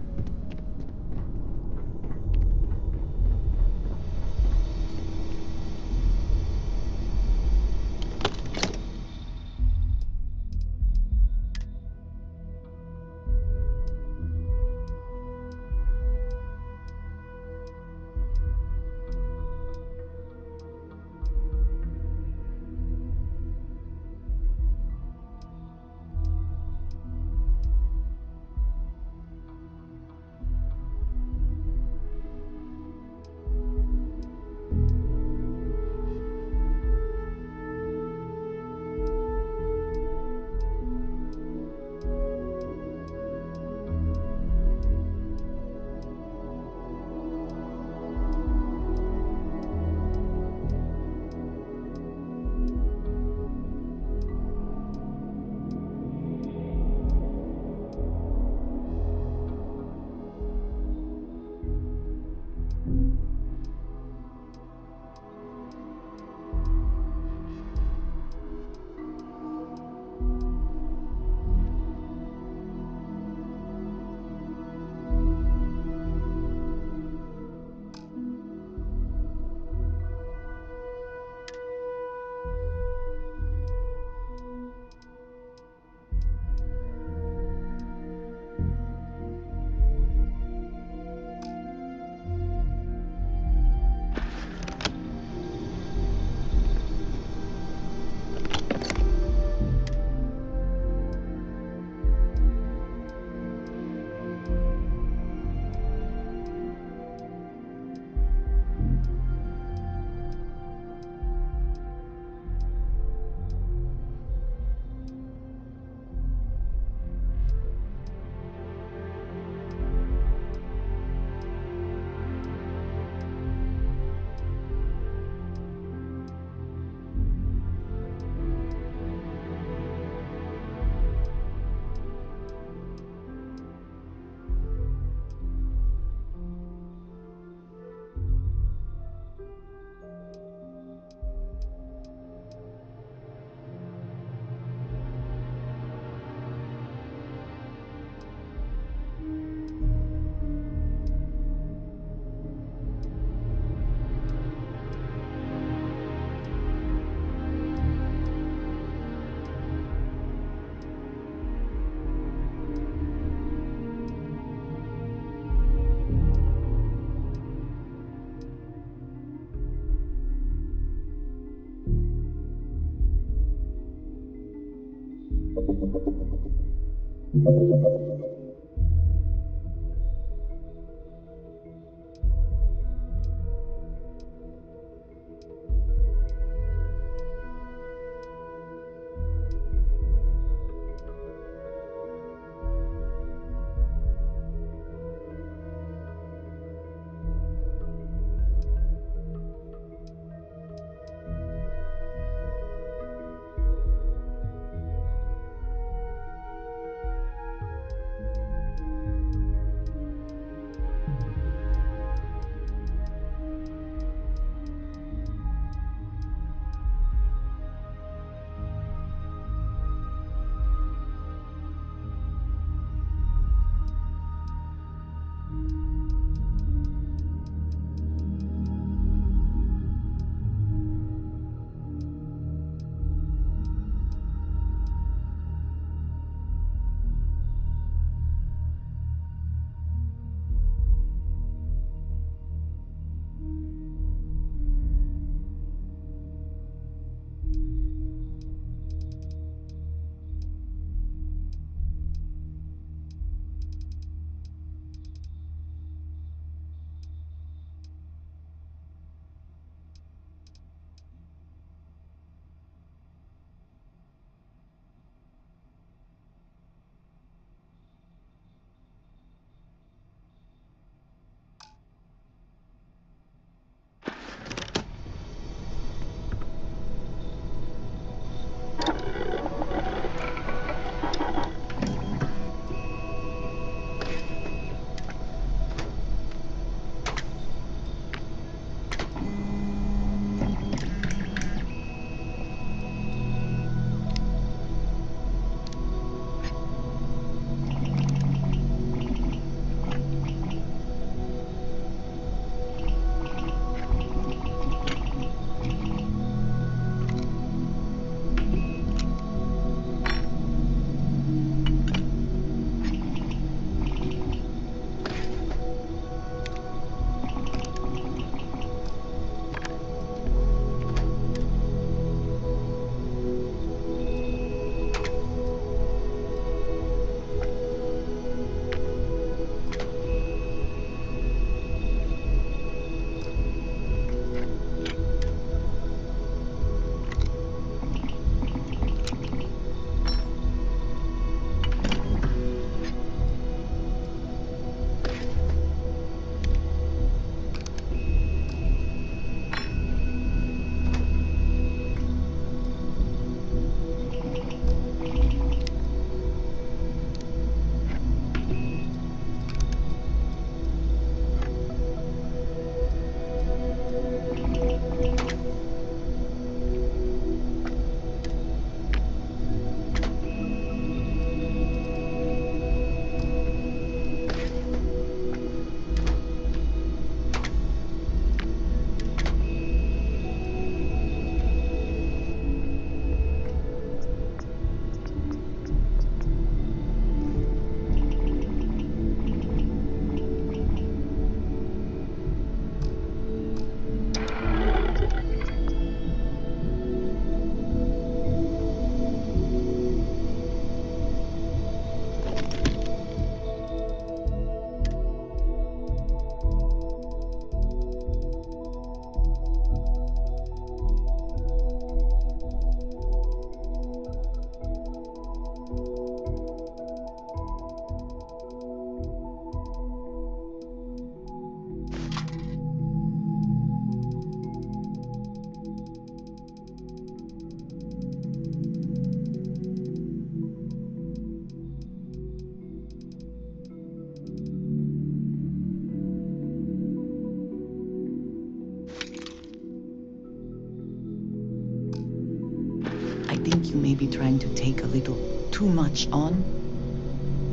think you may be trying to take a little too much on.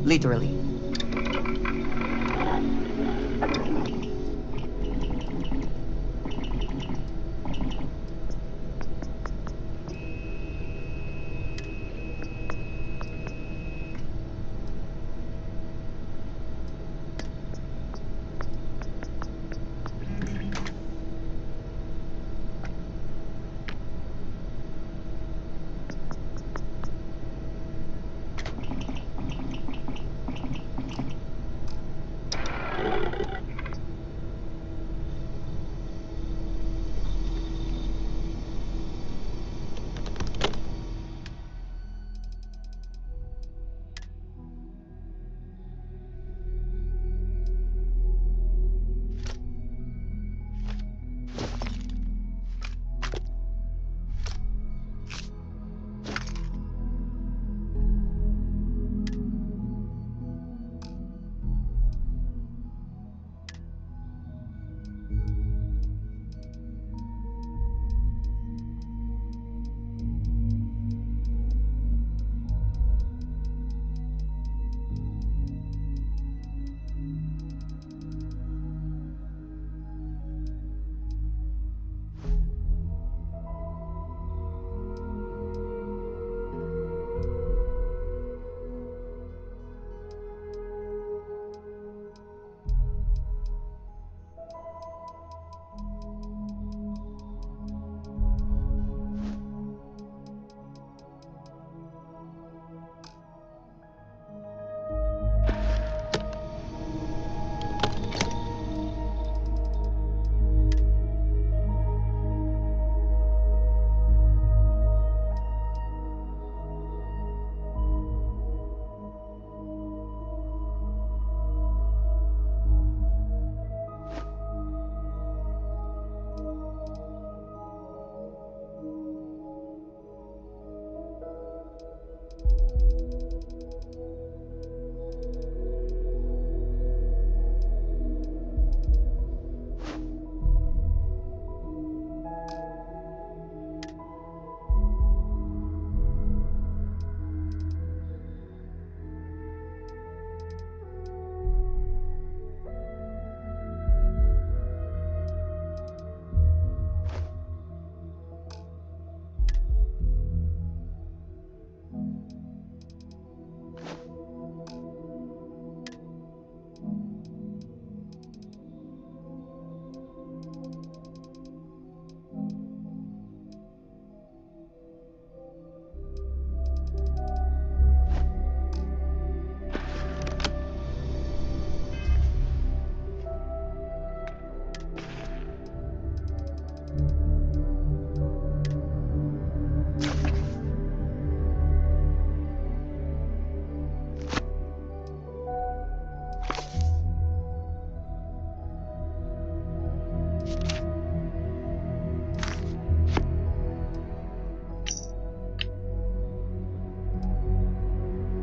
Literally.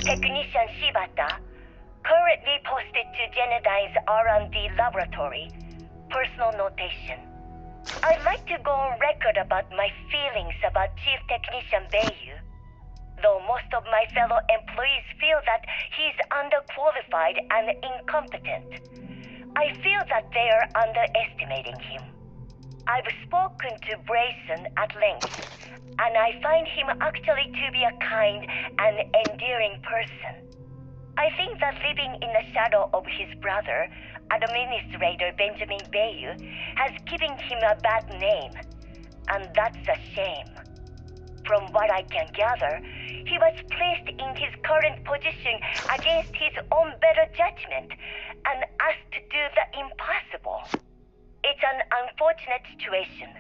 Technician Shibata, currently posted to Genedyne's R&D laboratory. Personal notation. I'd like to go on record about my feelings about Chief Technician Bayu. Though most of my fellow employees feel that he's underqualified and incompetent, I feel that they are underestimating him. I've spoken to Brayson at length, and I find him actually to be a kind and endearing person. I think that living in the shadow of his brother, Administrator Benjamin Bayu, has given him a bad name, and that's a shame. From what I can gather, he was placed in his current position against his own better judgment and asked to do the impossible. It's an unfortunate situation,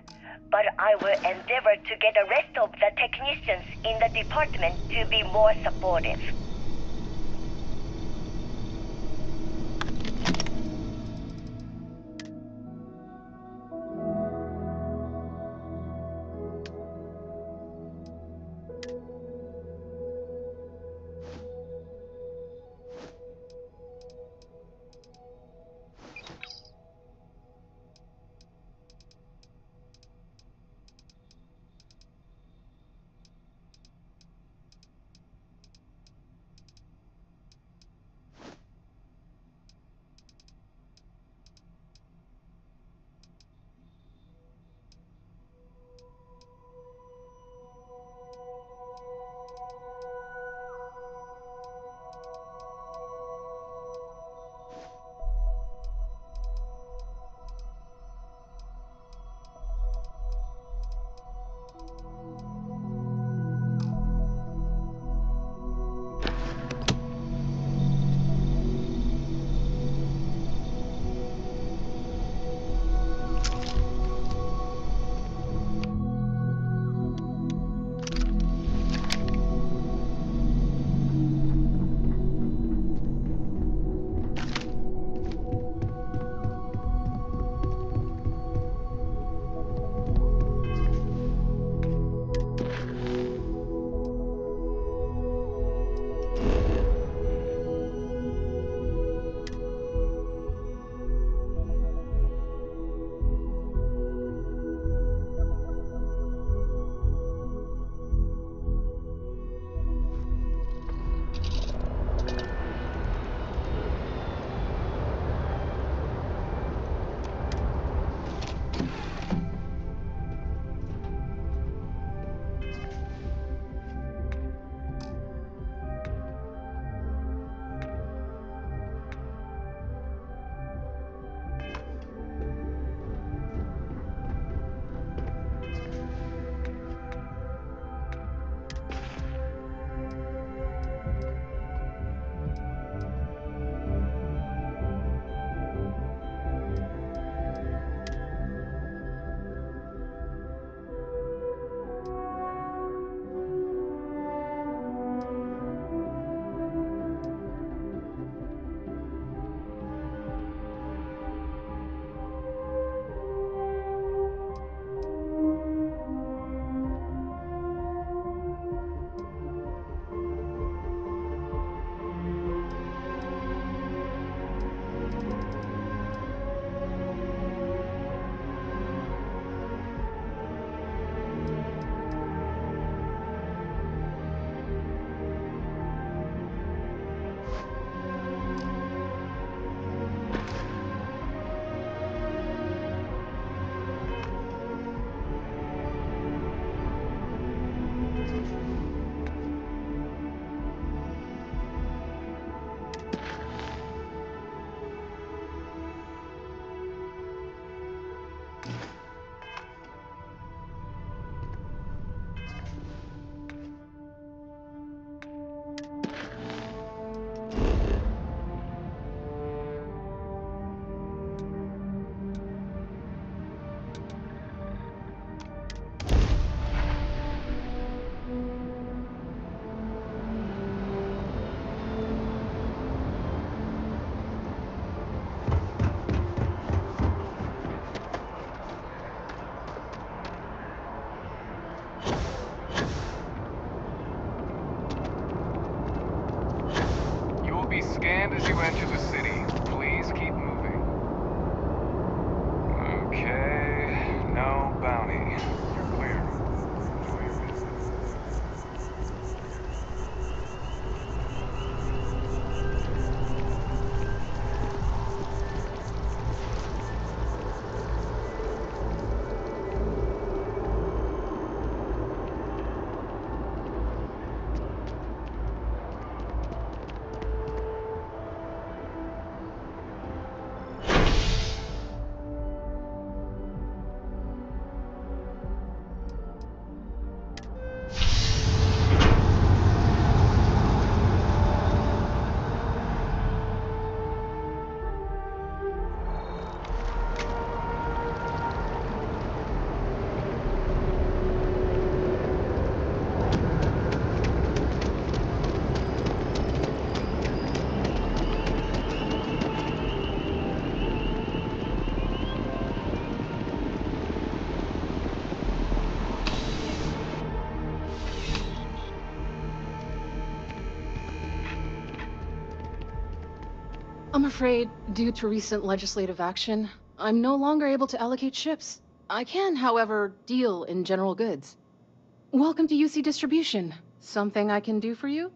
but I will endeavor to get the rest of the technicians in the department to be more supportive. be scanned as you enter the city. Please keep moving. Okay, no bounty. You're clear. Enjoy your visit. I'm afraid, due to recent legislative action, I'm no longer able to allocate ships. I can, however, deal in general goods. Welcome to UC Distribution. Something I can do for you?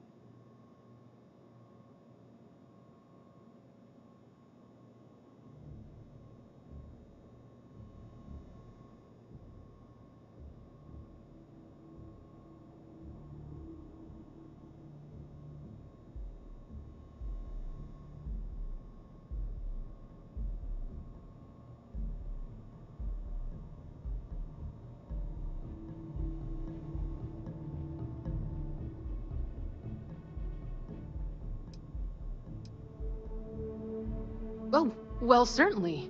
Oh, well, certainly.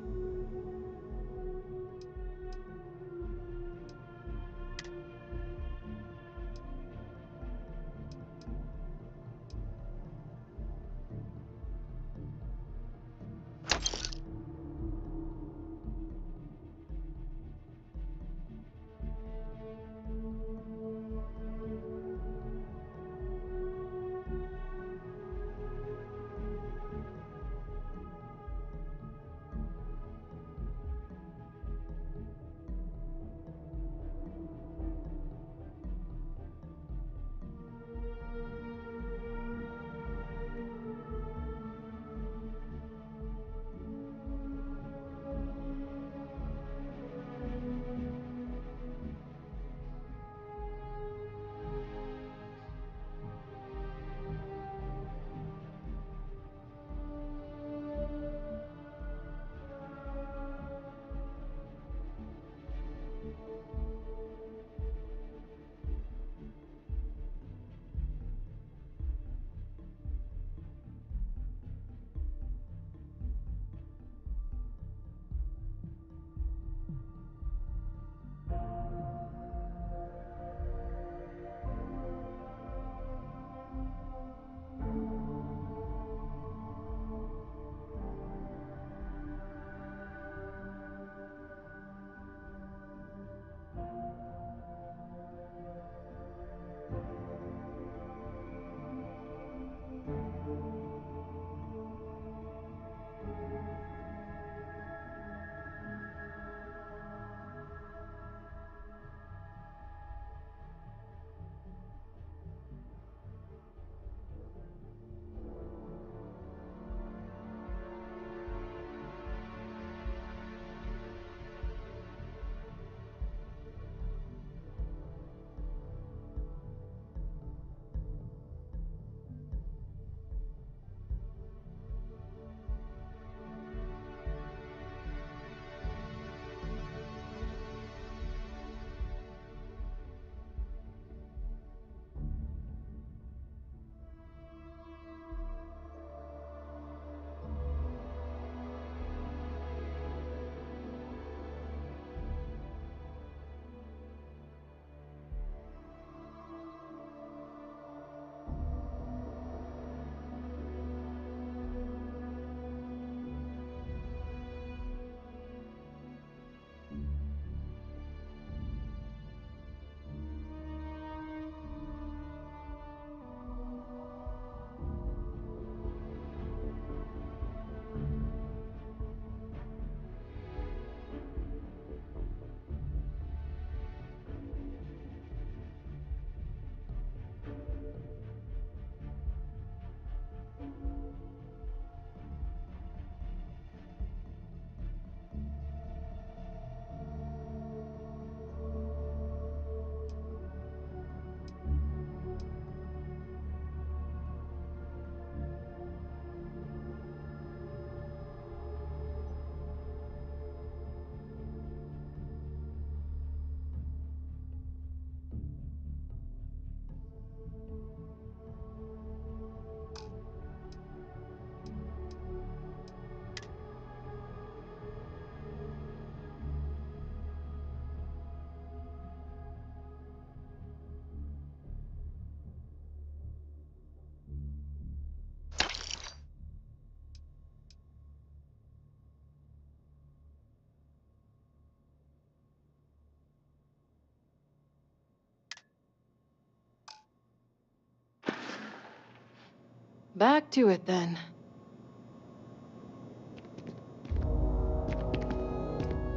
Back to it then.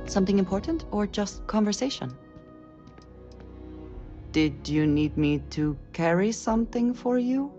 Something important or just conversation? Did you need me to carry something for you?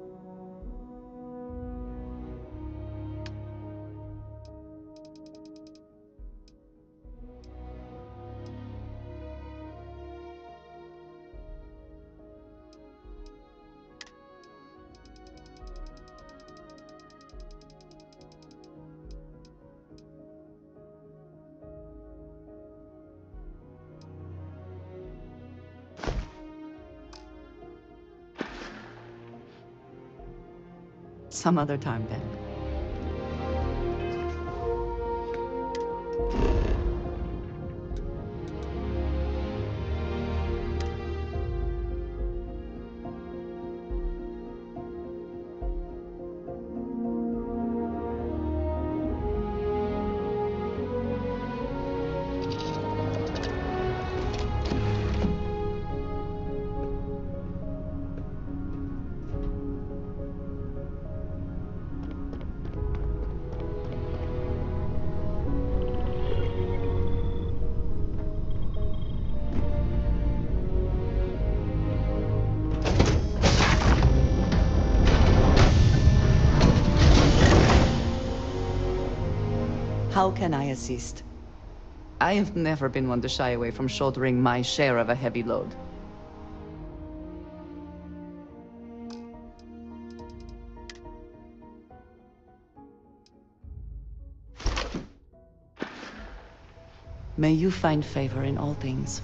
Some other time then. How can I assist? I have never been one to shy away from shouldering my share of a heavy load. May you find favor in all things.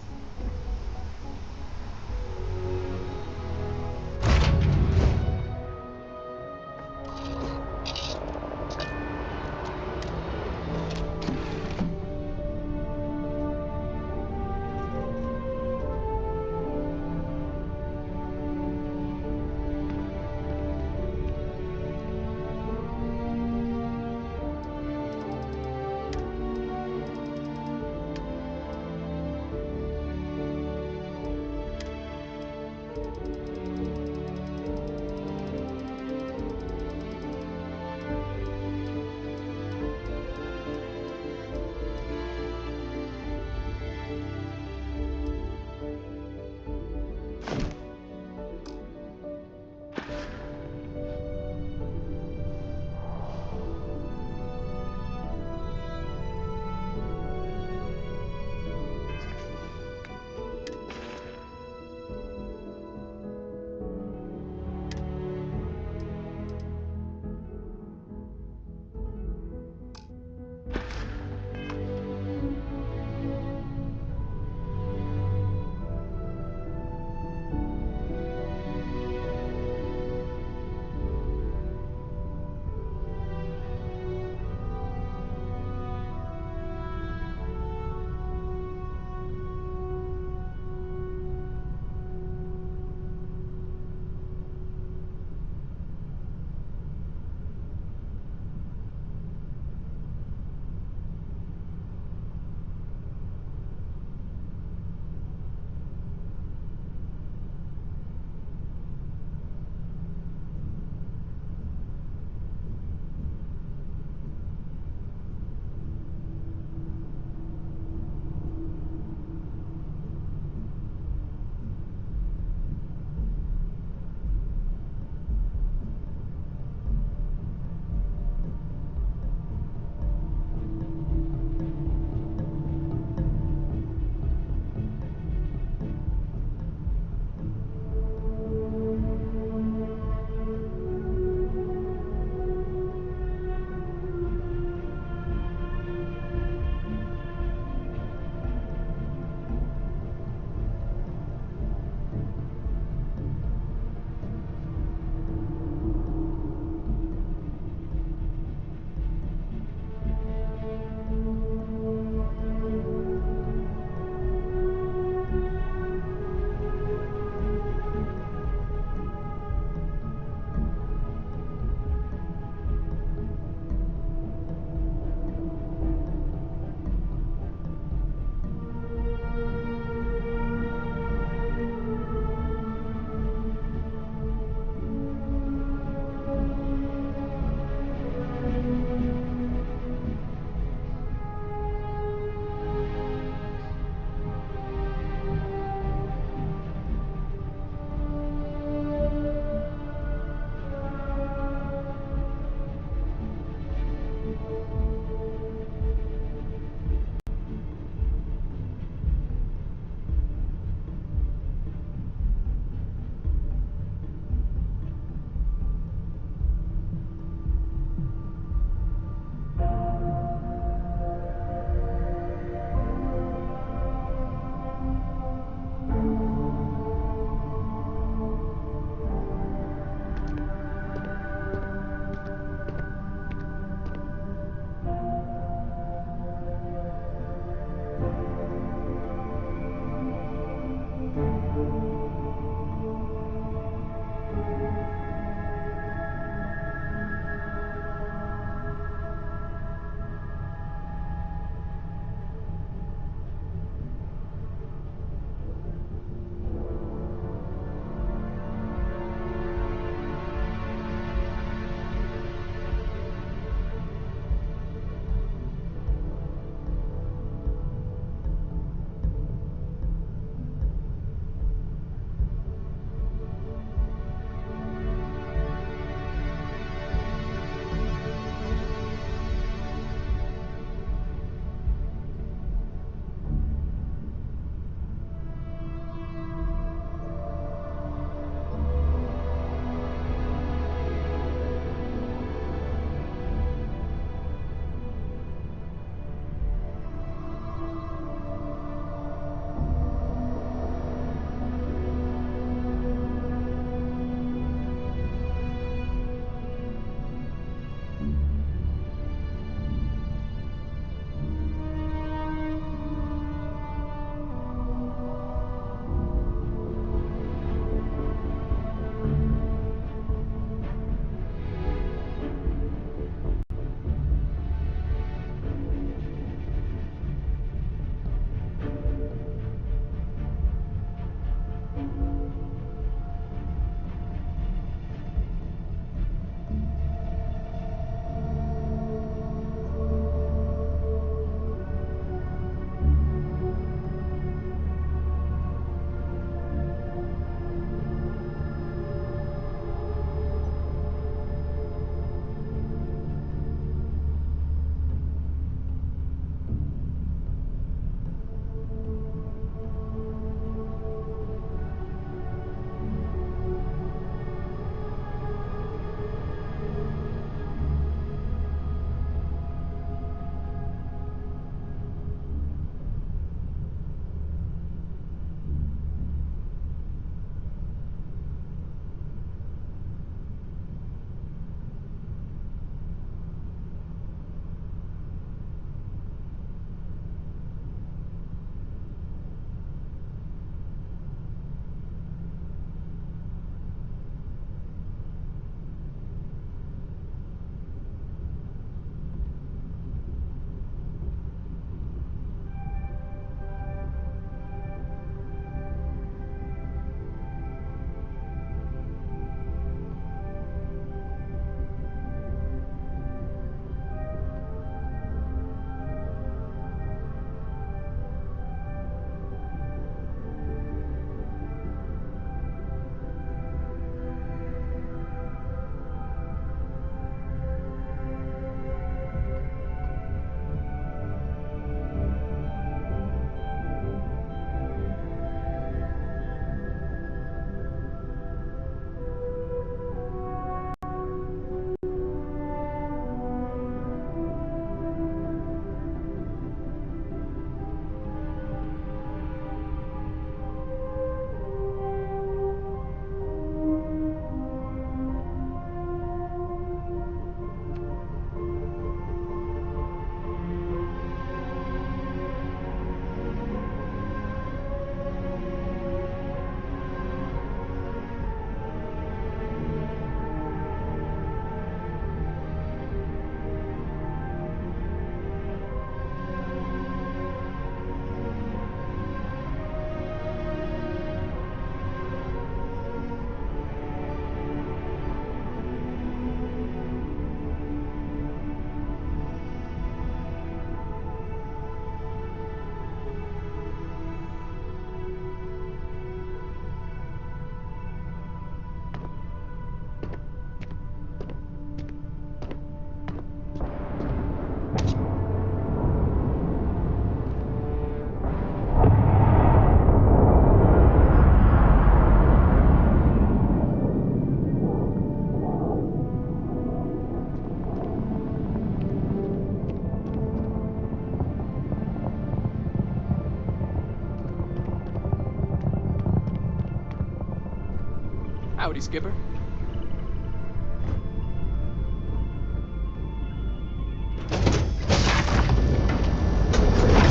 Copy, Skipper.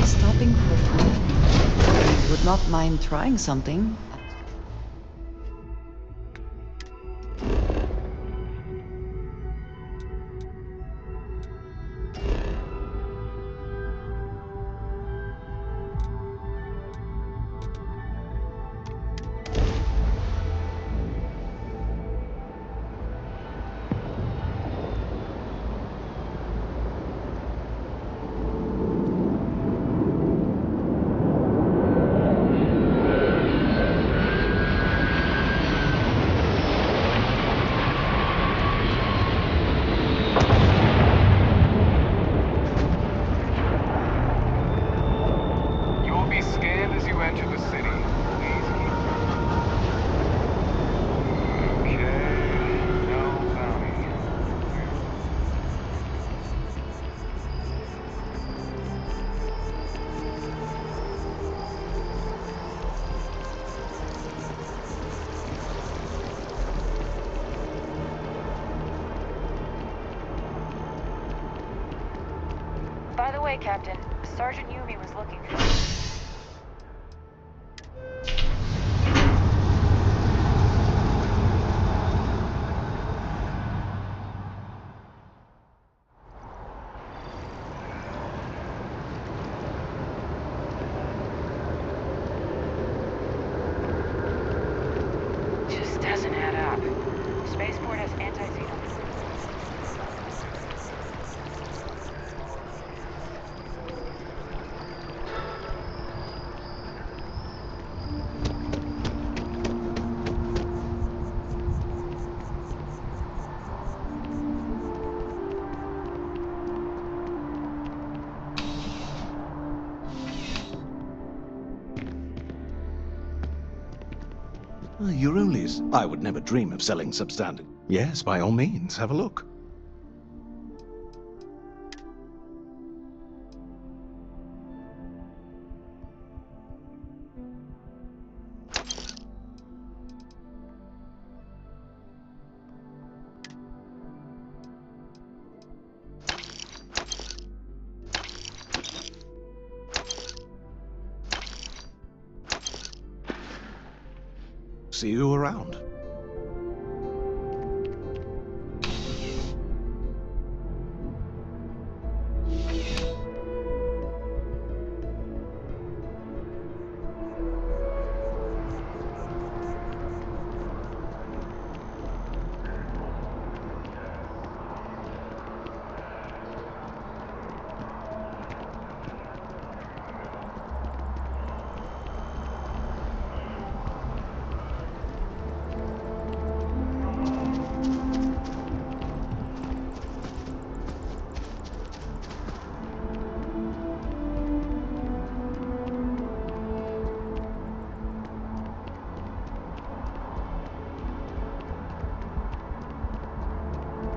Stopping for food. I would not mind trying something. You will be scanned as you enter the city. Please keep Okay, no bounty. By the way, Captain, Sergeant Yumi was looking for you. Just doesn't add up. Spaceport has anti-xenon. Eurolis. I would never dream of selling substandard. Yes, by all means, have a look. See you around.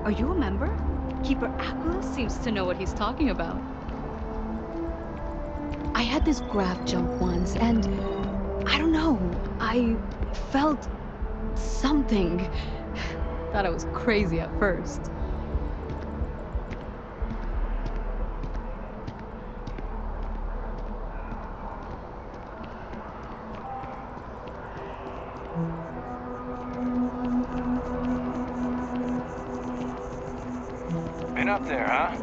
Are you a member? Keeper Aquila seems to know what he's talking about. I had this graph jump once, and I don't know, I felt something. Thought I was crazy at first. Been up there, huh?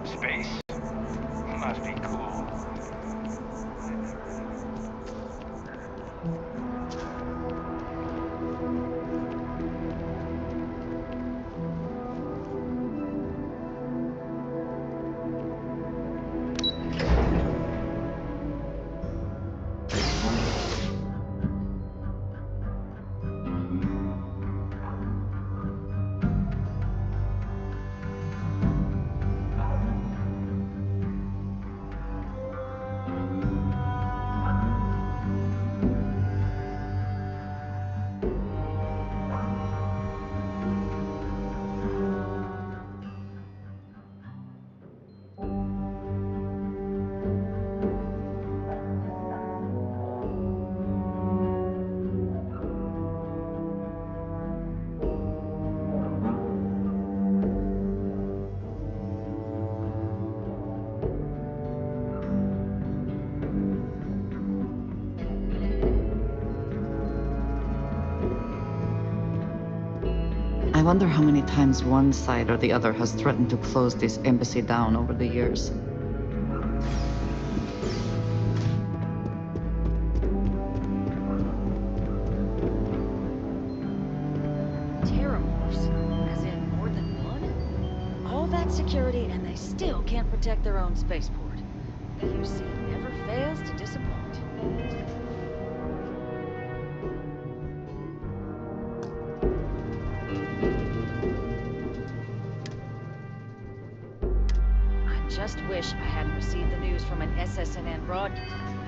Space? Must be cool. wonder how many times one side or the other has threatened to close this embassy down over the years. Terramorphs? As in more than one? All that security and they still can't protect their own spaceport. The UC never fails to disappoint. I just wish I hadn't received the news from an SSNN broadcast.